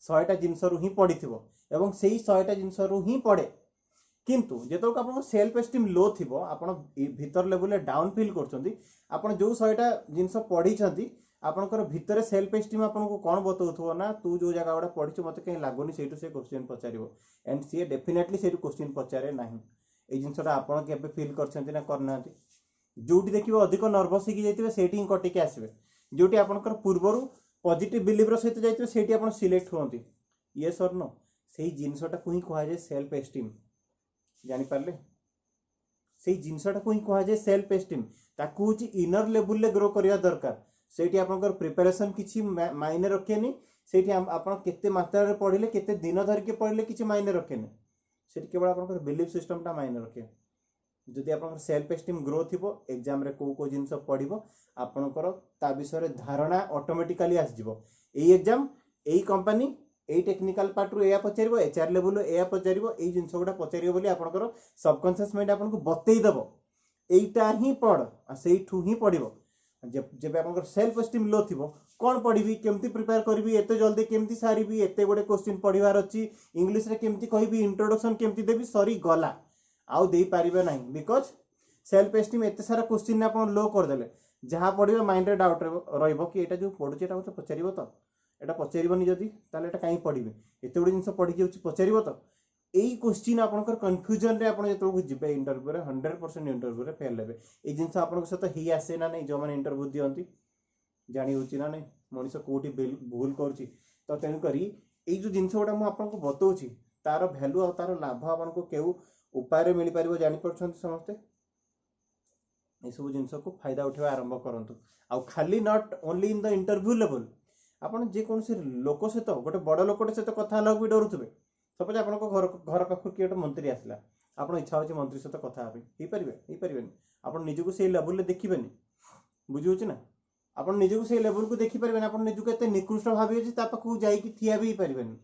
100टा जिनस रु ही पढिथिबो एवं सही 100टा जिनस रु ही पढे किंतु जेतो आपन सेल्फ एस्टीम लो थिबो आपन भीतर लेवल ले डाउन फील करछंती आपन जो 100टा जिनस पढिछंती आपनकर भीतर सेल्फ एस्टीम आपन को कोन बतौथबो ना तू जो जगह गुडा पढिछु मते कहीं लागोनी सेटु से क्वेश्चन पचारिबो एंड सी डेफिनेटली सेटु क्वेश्चन पचारे नाही ए जिनसटा आपन केबे फील करछंती ना करनांती जोटी देखिबो अधिक नर्वस ही जाइतिबे सेठी कटि के आसीबे जोटी आपनकर पूर्वरु पॉजिटिव बिलीव रो सहित जाइतिबे सेठी आपन सिलेक्ट होंती यस और नो सेही जिनसटा को ही कहा जाय सेल्फ एस्टीम जानि पारले सेही जिनसटा को ही कहा जाय सेल्फ एस्टीम ताकू होची इनर लेवल ले ग्रो करिया दरकार सेठी आपनकर प्रिपरेशन किछि मायने रखेनी सेठी आपन केते मात्रा रे पढिले केते दिन धर के पढिले किछि मायने रखेनी सेठी केवल आपनकर बिलीव सिस्टम टा मायने रखे जदि आपनकर सेल्फ एस्टीम ग्रो थिबो एग्जाम रे को जिंस पढिबो आपनकर ता विषय रे धारणा ऑटोमेटिकली आस जिवो एई एग्जाम एई कंपनी एई टेक्निकल पार्ट रो एया पचारिबो एचआर लेवल एया पचारिबो एई जिंस गुडा पचारिबो बोली आपनकर सबकॉन्शियस माइंड आपनको बतेई दबो एईटा ही पढ आ सेइठू ही पढिबो जब आपनकर सेल्फ एस्टीम लो थिबो कोन पढिबी केमती प्रिपेयर करबी एते जल्दी केमती सारीबी एते गोडे क्वेश्चन पढिवार अछि इंग्लिश रे केमती कहबी इंट्रोडक्शन केमती देबी सॉरी गला आउ दे पारिबे नाही बिकॉज़ सेल्फ एस्टीम एते सारा क्वेश्चन आपन लो कर देले जहां पढिबे माइंड रे डाउट रहइबो कि एटा जो पढुचे एटा मते पचारिबो त एटा पचारिबोनी जदी ताले एटा काई पढिबे एते गोडे जिंस पढि जाउची पचारिबो त एई क्वेश्चन आपनकर कंफ्यूजन रे आपन जेतो जिबे इंटरव्यू रे 100% इंटरव्यू रे फेल लेबे ए जिंस आपन सहित ही आसे ना नै जो माने इंटरव्यू दियंती जानि होची ना नै मनिष कोठी भूल करची तो तेनु करी एई जो जिंस गोडा मु आपन को बतौची तार वैल्यू और तार लाभ आपन को केउ उपाय रे मिली पारिबो जानि परछंती समस्ते ए सब जिंस को फायदा उठेबा आरंभ करंतु आ खाली not only in the interview level आपन जे कोन से लोक से तो गोटे बड़ लोकटे से तो कथा लागू भी डरुथबे सपोज आपन को घर पाखु किए मंत्री आसला आपन इच्छा होची मंत्री से तो कथा हे परिबेनी आपन निजको से लेवल ले देखिबेनी बुझी होची ना आपन निजको से लेवल को देखि परिबेनी आपन निजको एते निकृष्ट भाबी होची ता पाखु जाई कि थिया भी परिबेनी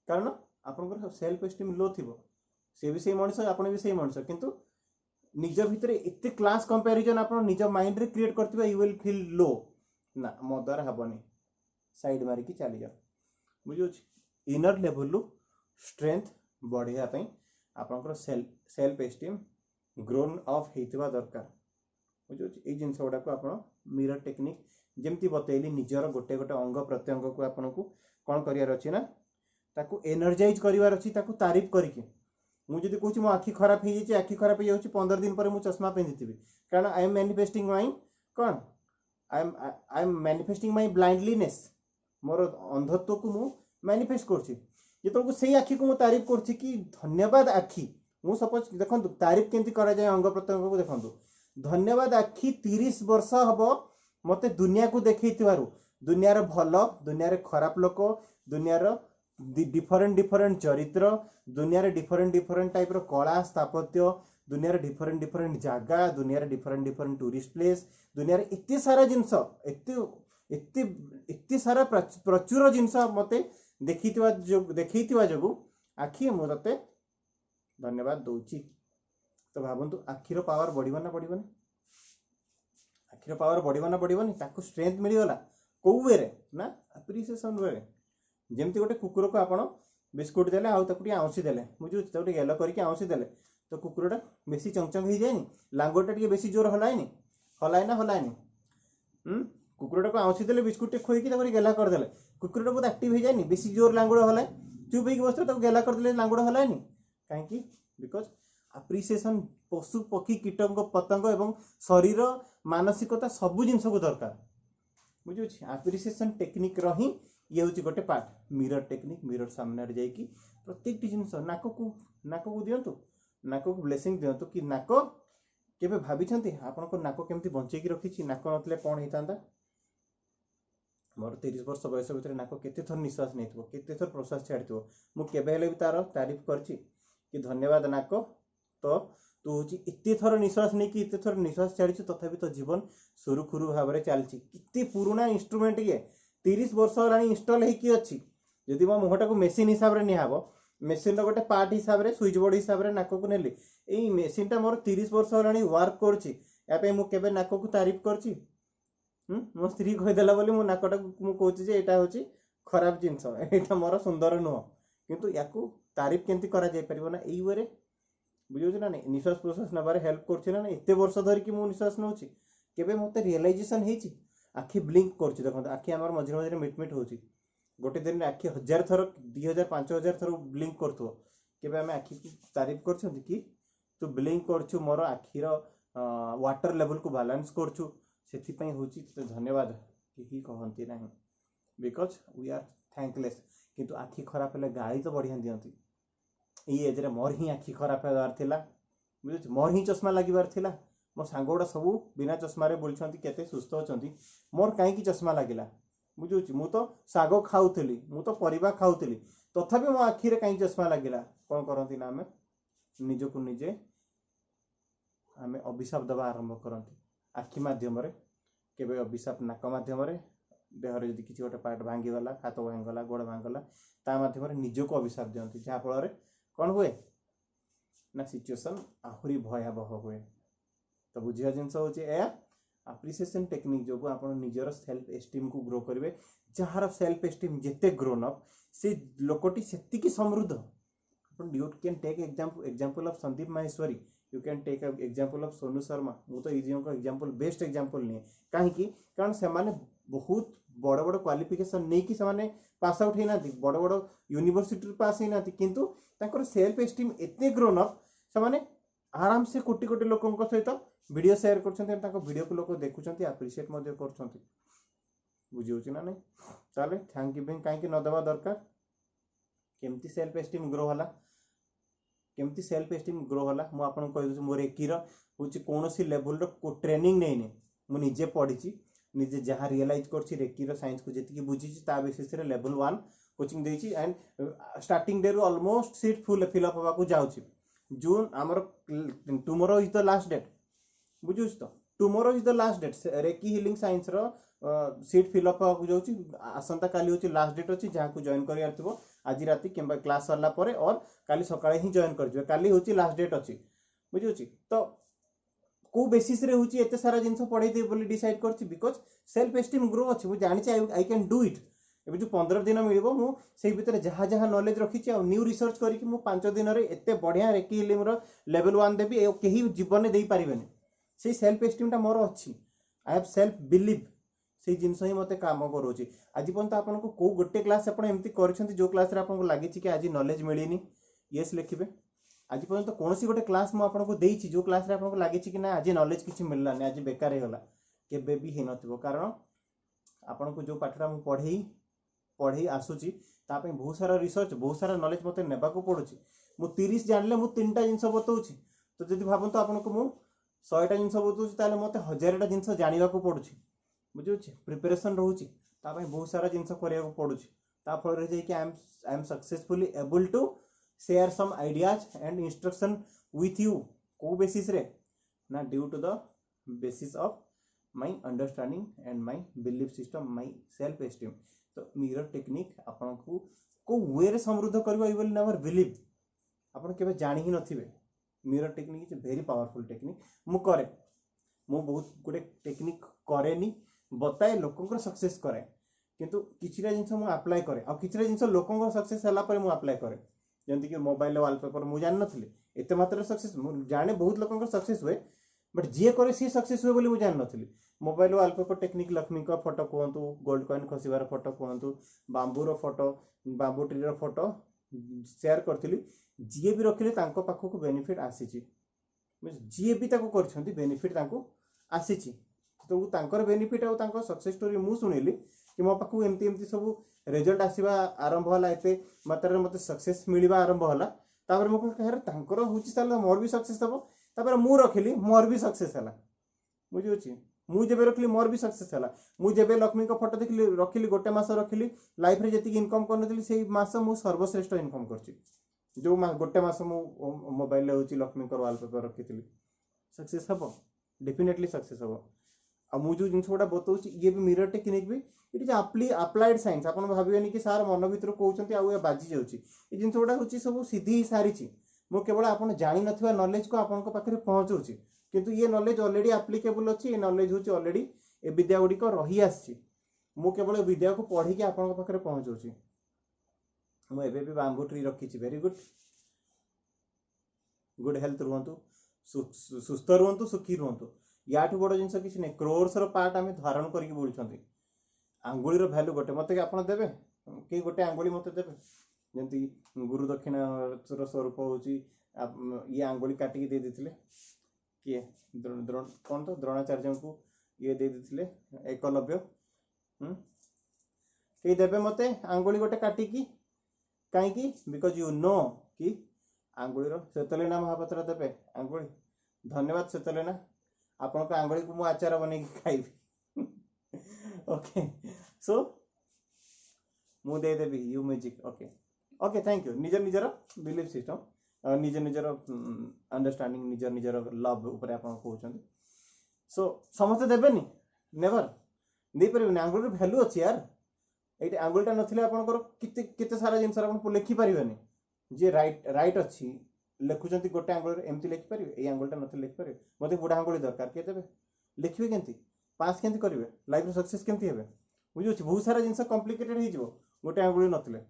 कारण आपन को सेल्फ एस्टीम लो थिबो से भी से मनुष्य आपन भी से मनुष्य किंतु निज भितरे एते क्लास कंपैरिजन आपन निज माइंड रे क्रिएट करथिबा यू विल फील लो ना मदर हबनी साइड मारी की चली जा बुझी होची इनर लेवल लो स्ट्रेंथ बढ़िया पई आपनकर सेल्फ एस्टीम ग्रोन अप हेतिबा दरकार बुझो ए जिंस गुडा को आपण मिरर टेक्निक जेमती बतैली निजर गोटे गोटे अंग प्रत्यंग को आपण को कोन करियार अछि ना ताकू एनर्जाइज करिवार अछि ताकू तारीफ करिके मु जदी कहूची मो आखी खराब हे जेची आखी खराब हे जाउची 15 दिन पर मु चश्मा पिंधिथिबी कारण आई एम मैनिफेस्टिंग माय कोन I am manifesting my blindliness मोर अंधत्व को मु मैनिफेस्ट करछि जेतो को सही आखी को मु तारीफ करछि कि धन्यवाद आखी मु सपोज देखंतु तारीफ केंती करा जाय अंग प्रत्यंग को देखंतु धन्यवाद आखी 30 वर्ष हबो मते दुनिया को देखैतिवारु दुनिया रे भलो दुनिया रे खराब लोक दुनिया रे डिफरेंट चरित्र दुनिया रे डिफरेंट टाइप रो कला स्थापत्य दुनिया रे डिफरेंट जागा दुनिया रे डिफरेंट टूरिस्ट प्लेस दुनिया रे इत्ते सारा जिंस इत्ते सारा प्रचुर जिंस मते देखैतिवा जगु आखी मोरते धन्यवाद दउची तो भाबंतु आखिर पावर बढ़िबा ना बढ़िबनी आखिर पावर बढ़िबा ना बढ़िबनी ताको स्ट्रेंथ मिली गला को वे रे ना एप्रिसिएशन वे जेमती गोटे कुकुर को आपण बिस्कुट देले आउ ताकुटी आउसी देले बुझु ताकुटी गेलो करके आउसी देले तो कुकुरटा बेसी चंचंग ही जायनी लांगोटा टिके बेसी जोर हलायनी हलायनी कुकुरटा को आउसी देले बिस्कुट टे खोई की ताकुटी गेला कर देले कुकुरटा बहुत एक्टिव ही जायनी बेसी जोर लांगोड़ हलाय चुप होई बसतो ताको गेला कर देले लांगोड़ हलायनी काहे की बिकॉज़ एप्रिसिएशन पशु पक्षी कीटक पतंग एवं शरीर मानसिकता सबु जिंस को दरकार बुझु एप्रिसिएशन टेक्निक रही ये हूँ गोटे पार्ट मिरर टेक्निक मिरर सामने जाई कि प्रत्येक जिनस नाक को दियंतु नाक को ब्लेसिंग दियंतु कि नाक केबे भाबिछंती आपन को नाक केमती बंचै कि रखिछि नाक नतले कोन हेतांदा मोर 30 वर्ष बयस भितर नाक केते थर निश्वास नेथबो केते थर प्रश्वास छाड़िथबो मु केबे हेले भी तार तारीफ करछि कि धन्यवाद नाक तो तू होची इत्ते थर निश्वास नै कि इत्ते थर निश्वास छाड़िछु तथापि तो जीवन सुरुखुरु भाबरे चलछि किते पुराना इंस्ट्रूमेंट ये 30 वर्ष होलानी इंस्टॉल हे कि अछि जदि मो मुहटा को मेसीन हिसाब से निहब मेसीन गोटे पार्ट हिसाब से स्विच बोर्ड हिसाब से नाक को नेली यही मेसीनटा मोर 30 वर्ष होलानी वर्क करुँची मुझे नाक को तारीफ करची मो स्त्री कहीदेला बोली मो नाकटा मुझे जे यहाँ हूँ खराब जिनस यहाँ मोर सुंदर नुह किंतु या तारीफ केमती करा जाय परिबो ना एई वे बुझे ना नहीं निश्वास प्रश्वास नबार हेल्प कर एत वर्ष धरिकी मुझे निश्वास नौची केबे मते रियलाइजेशन हेची आखि ब्लिंक करची देखो आखि आमर मझे मझे मिटमिट होची गोटे दिन आखि 1000 थर 2000 5000 थर ब्लिंक करथो केबे आमे आखि की तारीफ करछंती कि तू ब्लिंक करछु मोर आखिर वाटर लेवल को बैलेंस करछु सेथि पई होची तो धन्यवाद केही कहंती नाही बिकॉज वी आर थैंकलेस किंतु आखि खराब हेले गाड़ी तो बढ़िया दियंती ई एज रे मोर ही आखि खराब हेबार थिला बुझछ मोर ही चश्मा लागिबार थिला मो सांगोडा सबू बिना चश्मा रे बोलछंती केते सुस्त होचंती मोर काई की चश्मा लागिला बुझुची मु तो सागो खाउथली मु तो परिबा खाउथली तथापि मो आखि रे काई चश्मा लागिला कोन करंती ना हमें निजो को निजे हमें अभिशाप दबा आरंभ करंती आखि माध्यम रे केबे अभिशाप नाक माध्यम रे देहर जदि किसी गोटे पार्ट भांगी गला हाथ भांगी गला गोड़ भांगी गला ता माध्यम रे निजो को अभिशाप दियंती जहा फल रे कोन हुए ना सिचुएशन आहुरी भयावह हुए तो बुझिया जिनस होची ए एप्रिसिएशन टेक्निक जो आप निजर सेल्फ एस्टीम को ग्रो करेंगे जार सेल्फ एस्टीम जिते ग्रोन अप से लोकटी सेतिकी समृद्ध you can take example of Sandeep Maheshwari you can take example of Sonu Sharma मु तो इजी को एग्जांपल बेस्ट एग्जांपल नहीं कहीं कारण से माने बहुत बड़ बड़ क्वालिफिकेशन नहीं कि से पास आउट होना बड़ बड़ यूनिवर्सिटी पास होना किंतु तांकर सेल्फ एस्टीम एते ग्रोन अप से आराम से कोटी कोटी लोकों सहित वीडियो शेयर कर वीडियो को लोग देखुं एप्रिशिएट कर बुझे ना नहीं ताले थैंक गिविंग कहीं न देवा दरकार केमती सेल्फ एस्टीम ग्रो होला केमती सेल्फ एस्टीम ग्रो होला मु आपन कहि दउ मोर एकीर होची कोनोसी लेवल रो ट्रेनिंग नै नै मु निजे पढिची निजे जहाँ रियलाइज करछि रेकीर साइंस को जेतिकी बुझिची ता बेसिस रे लेवल 1 कोचिंग देछि एंड स्टार्टिंग डे रो almost seat full fill up होबा को जाउछि जून हमर tomorrow is the last date बुझुछ तो tomorrow is the last date reiki healing science रो सीट फिल अप हो जाउछि आसंता काली होछि लास्ट डेट अछि जहाँ को जॉइन करियार थिबो आज राती किंबा क्लास सरला परे और काली सकाळे ही जॉइन कर जबे काली होछि लास्ट डेट अछि बुझुछि तो को बेसिस रे होछि एते सारा जिंस पढै दे बोली डिसाइड करछि बिकॉज़ सेल्फ एस्टीम ग्रो अछि मु जानि आई कैन डू इट एबे जो 15 दिन मिलबो मु सेही भितर जहा जहा नॉलेज रखिछि आ न्यू रिसर्च करिकि मु 5 दिन रे एते बढ़िया रेकी हीलिंग रो लेवल 1 देबी ए केही जीवन ने देई परिबेनी से सेल्फ एस्टीम टा मोर अछि आई हैव सेल्फ बिलीव से जिनस ही मते काम करोछि आज पर्यंत आपन को को गोटे क्लास आपन एमती करछंती जो क्लास रे आपन को लागि छि कि आज नॉलेज मिलिनी यस लिखिबे आज पर्यंत कोनोसी गोटे क्लास मु आपन को देइछि जो क्लास रे आपन को लागि छि कि ना आज नॉलेज किछि मिलला नै आज बेकार हे गला केबे भी हे नथिबो कारण आपन को जो पाठरा मु पढ़ी आसुची ता पे बहुत सारा रिसर्च बहुत सारा नॉलेज मते नेबा को पड़ुची मु 30 जानले मु 3टा जिंस बतौची तो जदि भाबन तो आपन को मु 100टा जिंस बतौची ताले मते 1000टा जिंस जानिबा को पड़ुची बुझुची प्रिपरेशन रहउची ता पे बहुत सारा जिंस करिया को पड़ुची ता फल रे जे कि I am successfully able to share some ideas and instruction with you को बेसिस रे ना due to the basis of my understanding and my belief system my self esteem तो मिरर टेक्निक आपन को वे रे समृद्ध करबो ई बोली नवर बिलीव आपन केबे जानि ही नथिबे mirror technique is very powerful technique मु करे मु बहुत गुडे टेक्निक करेनी बताए लोकंकर सक्सेस करे किंतु किछिरा जिंस मु अप्लाई करे आ किछिरा जिंस लोकंकर सक्सेस हला पर मु अप्लाई करे जेंति कि मोबाइल वॉलपेपर मु जान नथली एते मात्र सक्सेस मु जाने बहुत लोकंकर सक्सेस हुए बट जे करे सी सक्सेस हुए बोली मु जान नथली मोबाइल वॉलपेपर टेक्निक लक्ष्मी का फोटो कहतु गोल्ड कॉइन खसिबार फोटो कहतु बांबू रो फोटो बांबू ट्री रो फोटो शेयर करथिली जे भी रखिले तांको पाखो को बेनिफिट आसीची जे भी ताको करछंती बेनिफिट तांको आसीची तो तांकर बेनिफिट आ तांको सक्सेस स्टोरी मु सुनिली कि मो पाखो एमती एमती सब रिजल्ट आसीबा आरंभ होला एते मात्रा मते सक्सेस मिलिबा आरंभ होला तापर मो कहर तांकर होची साल मोर भी सक्सेस हबो तापर मु रखिली मोर भी सक्सेस हला बुझियोची मु जेबे रखली मोर भी सक्सेस हला मु जेबे लक्ष्मी को फोटो देखली रखिली गोटे मास रखिली लाइफ रे जति इनकम करनथली सेही मास मु सर्वश्रेष्ठ इनकम करची जो गोटे मास मु मोबाइल ले होची लक्ष्मी को वॉलपेपर रखितली सक्सेस हबो डेफिनेटली सक्सेस हबो आ मु जो जिनस गुड़ा बताऊँ ये भी मिरर टेक्निक भी इट इज अप्लाइड साइंस आप भावेनि कि सार मन भर कहते आ बाजी जाऊँगी ये जिन गुड़ा हूँ सब सीधी सारी मु केवल आप जानी ना नॉलेज को आपण पाखे पहुँचाऊँगी किंतु ये नॉलेज ऑलरेडी एप्लिकेबल अच्छी ये नॉलेज हूँ ऑलरेडी ए विद्या गुड़िक रही आसी मु केवल विद्या को पढ़ी आपण पाखे पहुँचाऊँगी मुझे भी बांबू ट्री रखी वेरी गुड गुड हेल्थ रुहतु सुस्थ रुहतु सुखी रुहतु या बड़ जिन किसी नहीं क्रोर्स पार्ट आम धारण करके बुलूँ आंगुली भैल्यू गोटे मत आप देवे कि गोटे आंगुली मत देवे जमी गुरु दक्षिणा स्वरूप हूँ ये आंगुली काटिकी दे देते किए कौन तो द्रोणाचार्य को ये दे देते एकलव्य कई देवे मत आंगुली गोटे काटिकी कहीं बिकज यू नो कि आंगुलीर सेतलेना महापात्र देवे आंगुली धन्यवाद सेतलेना आपण आंगुली को मु आचार बन खाइबी ओके सो मु दे देबी you music okay okay thank you निजर निजर बिलीफ सिस्टम निज निजर अंडरस्टैंडिंग निजर निजर लव ऊपर आप कहते सो समस्ते देवेनि नेवर दे पारे आंगुली भैल्यू अच्छी यार ये आंगुलटा नथिले आपनकर केते सारा जिनस आप लिखिपारे जी राइट राइट अच्छी लिखुंट गोटे आंगुल एमती लिखिपारे ये आंगुलटा नथिले लिखिपारे मत बुढ़ा आंगुली दरकार किए देवे लिखे केमती पास केमती करेंगे लाइफ सक्सेस केमती हे बुझे बहुत सारा जिनस कॉम्प्लिकेटेड हो गोटे आंगुली नथिले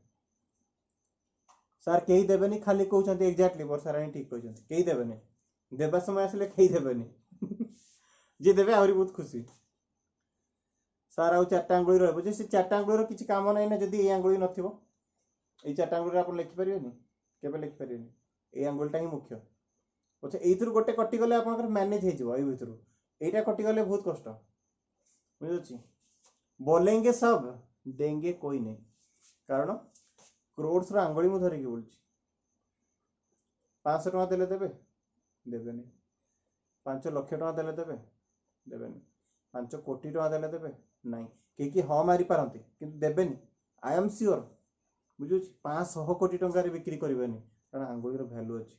सार कहीं देवेनि खाली कहते एक्जाक्टली वर्षा राणी ठीक कहते कहीं देवेनि देवा समय आसे कहीं देवेनि जी देवे आहरी बहुत खुशी सार आउ चार्टा आंगुली रही से चार्टा आंगुली किसी काम ना ना जदि ये आंगुली नथिबो ये चार्टा आंगुली आप लिखिपारे केवे लिखिपारे ये आंगुलटा ही मुख्य पछे एइथुर गोटे कटिगले आपनकर मैनेज हो जाए भितर एटा कटिगले बहुत कष्ट बुझी बोलेंगे सब देंगे कोई नहीं कारण क्रोड्स आंगुली मुझे धरिकी बोलूँ 500 टका देले देवे देवेनि 5 लाख टका देले देवे देवेनि 5 कोटी टका देले देवे नहीं कि हाँ मारी पारती किंतु देवेनि आई एम श्योर बुझुची 500 कोटी टंकार बिक्री करेंगे कारण आंगुलीर भैल्यू अच्छी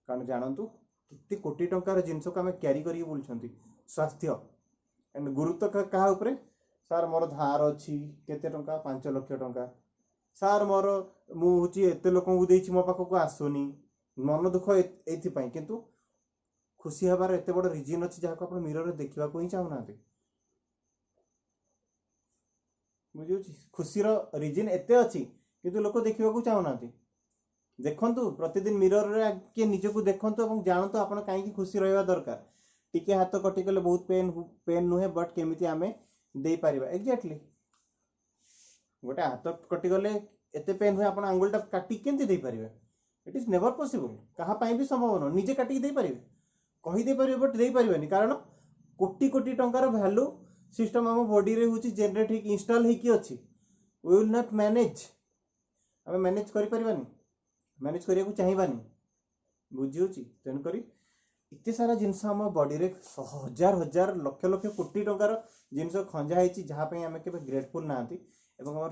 कारण जानतु कितने कोटी टंकार जिनस को आम क्यारी कर बुलूँ स्वास्थ्य एंड गुरुत्व क्या उपरे सार मोर धार अच्छी केते टंका 5 लाख टंका सार मोर मुझे एत लोक मो पाखक आसुनी मन दुख एपाई किंतु खुशी हबार एत बड़ रिजन अच्छी जहाँ को मिरर देखा ही चाहूना बुझे खुशीर रिजन एत अच्छी किंतु लोक देखा चाहूना देखु प्रतिदिन मिरर किए निजक देखु जानतु आप कहीं खुशी रहा दरकार टिके हाथ कटिगले बहुत पेन नुहे बट केमिति आमे दे पारिबा एक्जाक्टली गोटे हाथ कटिगले एते पेन हुए आप आंगुलटा काटी केमती दे पारिबे इट इज नेवर पॉसिबल कहा पाई भी संभव न निजे काटी दे पारिबे कहि दे पारिबे बट दे पारिबेनी कारण कोटी कोटी टंकार वैल्यू सिस्टम आम बॉडी रे होची जेनेटिक इंस्टॉल हेकी अछि वी विल नॉट मैनेज आमे मैनेज करि परिबानी मैनेज करिया को चाहिबानी बुझी होची तेन करी इतने सारा जिनस आम बॉडी रे हजार हजार लक्ष लक्ष कोटी टंकार जिनस खंजा है जहाँपाई आम के ग्रेटफुल ना आम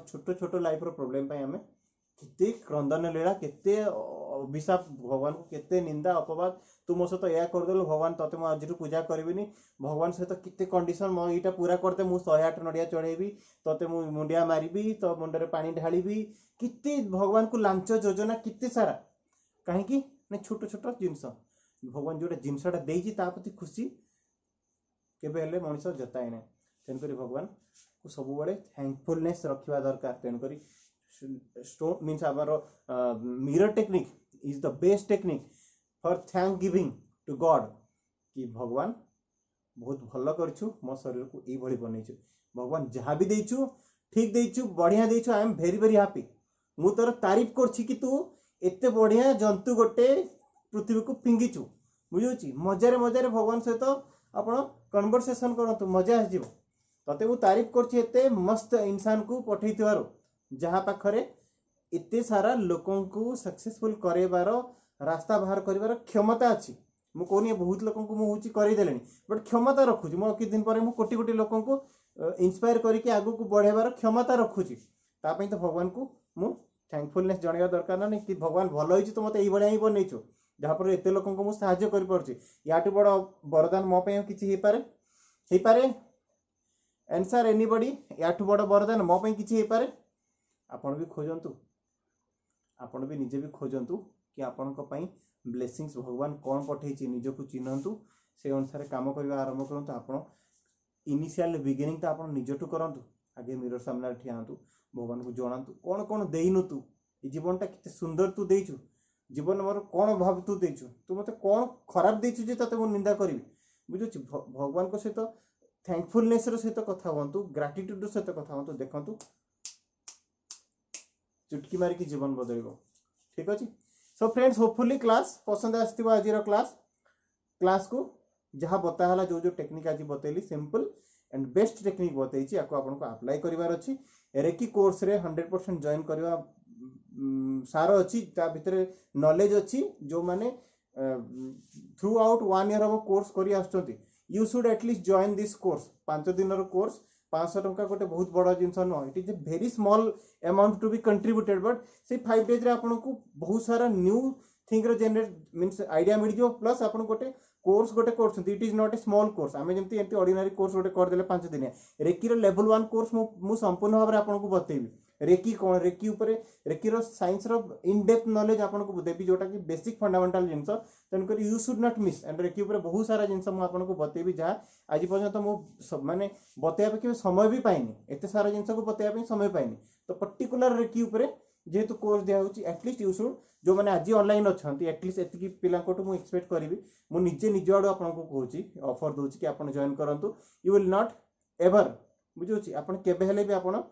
छोट छोट लाइफ प्रोब्लेम आम केते क्रंदन लीला केते अभिशाप भगवान को केते निंदा अपवाद तू मो सहित या करदेलु भगवान तते मु आज पूजा करिबिनी भगवान सहित केते कंडीशन मो इटा पूरा करते मु 108 नडिया चढ़ेबी तते मु मुंडिया मारिबी तो मुंडरे पानी ढालिबी केते भगवान को लांच योजना केते सारा कहीं छोट छोट जिनस भगवान जो जिनसटा देता प्रति खुशी केबे मनीष जताए ना तेणुक भगवान को सब बड़े थैंकफुलनेस रखा दरकार तेणुक stone means our mirror technique is the best technique for thank giving to God कि भगवान बहुत भल कर मो शरीर को ये बनईचु भगवान जहाँ भी देचु ठीक देचु बढ़िया देचु I am very very happy मु तोर तारीफ करछि कि तू एते बढ़िया जंतु गोटे पृथ्वी को फिंगिचु बुझुची मजारे मजारे भगवान सहित आप कन्वर्सेशन करतु मजा आसो तते मु तारीफ करते मस्त इंसान को पठे जहाँ पाखरे एते सारा लोकं को सक्सेसफुल करेबार रास्ता बाहर कर क्षमता अच्छी मु कहनी बहुत लोक मुझे करदेले बट क्षमता रखुची मो कि दिन पर मु कोटी कोटी लोक इंस्पायर करके आगु को बढ़ेबार क्षमता रखुची तापई तो भगवान को मु थैंकफुलनेस जणवा दरकार ना कि भगवान भल होइछि तो मते एई बढिया ही बनैछु जहाँपर एत लोक मु साहाय्य कर पारुछि याटू बड़ वरदान मो पे किछि हे पारे आंसर एनीबॉडी याठू बड़ वरदान मो पई किछि हे पारे आपण भी खोजंतु आपण भी निजे भी खोजंतु कि आपण को पई ब्लेसिंग्स भगवान कौन पठेछि निज को चिन्हंतु से अनुसार काम करबा आरंभ करंतु आपण इनिशियल बिगिनिंग तो आपण निजटू करंतु आगे मिरर सामने ठियांतु भगवान को जणांतु कौन कौन देइनु तू ए जीवनटा किते सुंदर तू देइछु जीवन मोर कौन भाव तू देइछु तू मते कौन खराब देइछु जे तते मु निंदा करबी बुझुछि भगवान को सहित थैंकफुलनेस रो सहित कथा हुंतु ग्रेटिट्यूड रो सहित कथा हुंतु देखंतु चुटकी मारी की जीवन बदलिबो ठीक अछि सो फ्रेंड्स होपफुली क्लास पसंद आस्तिबो आजिरो क्लास को जहाँ बताला जो टेक्निक आज बतैली सिंपल एंड बेस्ट टेक्निक बतैछि याको आपन को अप्लाई करिवार अछि रेकी कोर्स रे 100% जॉइन करवा सार अछि ता भितरे नॉलेज अछि जो माने throughout 1 year of course करी आछथि you should at least join this course 5 दिन रो कोर्स 500 टंका गोटे बहुत बड़ा जिंस न it is a very small amount to be contributed but से 5 डेज रे आपन को बहुत सारा न्यू थिंग रो जनरेट मींस आईडिया मिल जो प्लस आपन गोटे कोर्स गोटे course it is not a small course आमे जेमती एंती ऑर्डिनरी कोर्स गोटे कर देले 5 दिन रेकी रो लेवल 1 कोर्स मु संपूर्ण भाव रे आपन को बतेबी रेकी कोन रेकी ऊपर रेकी रो साइंस रो इन डेप्थ नॉलेज आपन को देबी जोटा कि बेसिक फंडामेंटल जिंस तन कर you should not miss and reiki ऊपर बहुत सारा जिंस मु आपन को बतेबी जहा आज पर्यंत मु माने बतेया पे समय भी पाइनी एते सारा जिंस को बतेया पे समय पाइनी तो पर्टिकुलर रेकी ऊपर जेहेतु कोर्स दिया होची एटलीस्ट यू शुड जो माने आज ऑनलाइन अछंती एटलीस्ट एतिकी पिला कोटु मु एक्सपेक्ट करबी मु निजे निजे आडो आपन को कहूची ऑफर दोची कि आपन जॉइन करंतु यू विल नॉट एवर बुझोची आपन केबे हेले भी आपन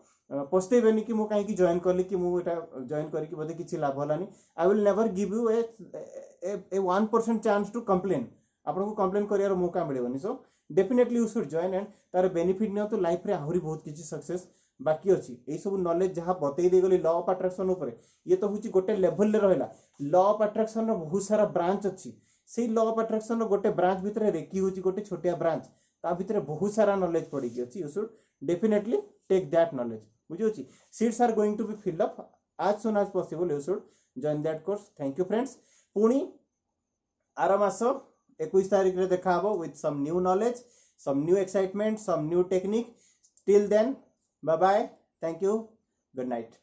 पस्तेबेनी कि मु काहे कि जॉइन करली कि मु एटा जॉइन करी कि बदे किछि लाभ हलानी I will never give you a 1% chance to complain आपन को कंप्लेन करियार मौका मिलेबनी so definitely you should join and तार बेनिफिट नियो तो लाइफ रे आहुरी बहुत किछि सक्सेस बाकी अछि ए सब नॉलेज जहां बतई दे गली लॉ ऑफ अट्रैक्शन ऊपर ये तो हुची गोटे लेवल रे रहला लॉ ऑफ अट्रैक्शन रो बहुत सारा ब्रांच अछि सेही लॉ ऑफ अट्रैक्शन रो गोटे ब्रांच भितरे रेकी हुची गोटे छोटिया ब्रांच ता भितरे बहुत सारा नॉलेज पड़ी गई अछि you should definitely take that knowledge बुझियोची seats are going to be filled up as soon as possible you should join that course thank you friends पुणी आर मास 21 तारिख रे देखा हबो with some new knowledge some new excitement some new technique till then bye bye thank you good night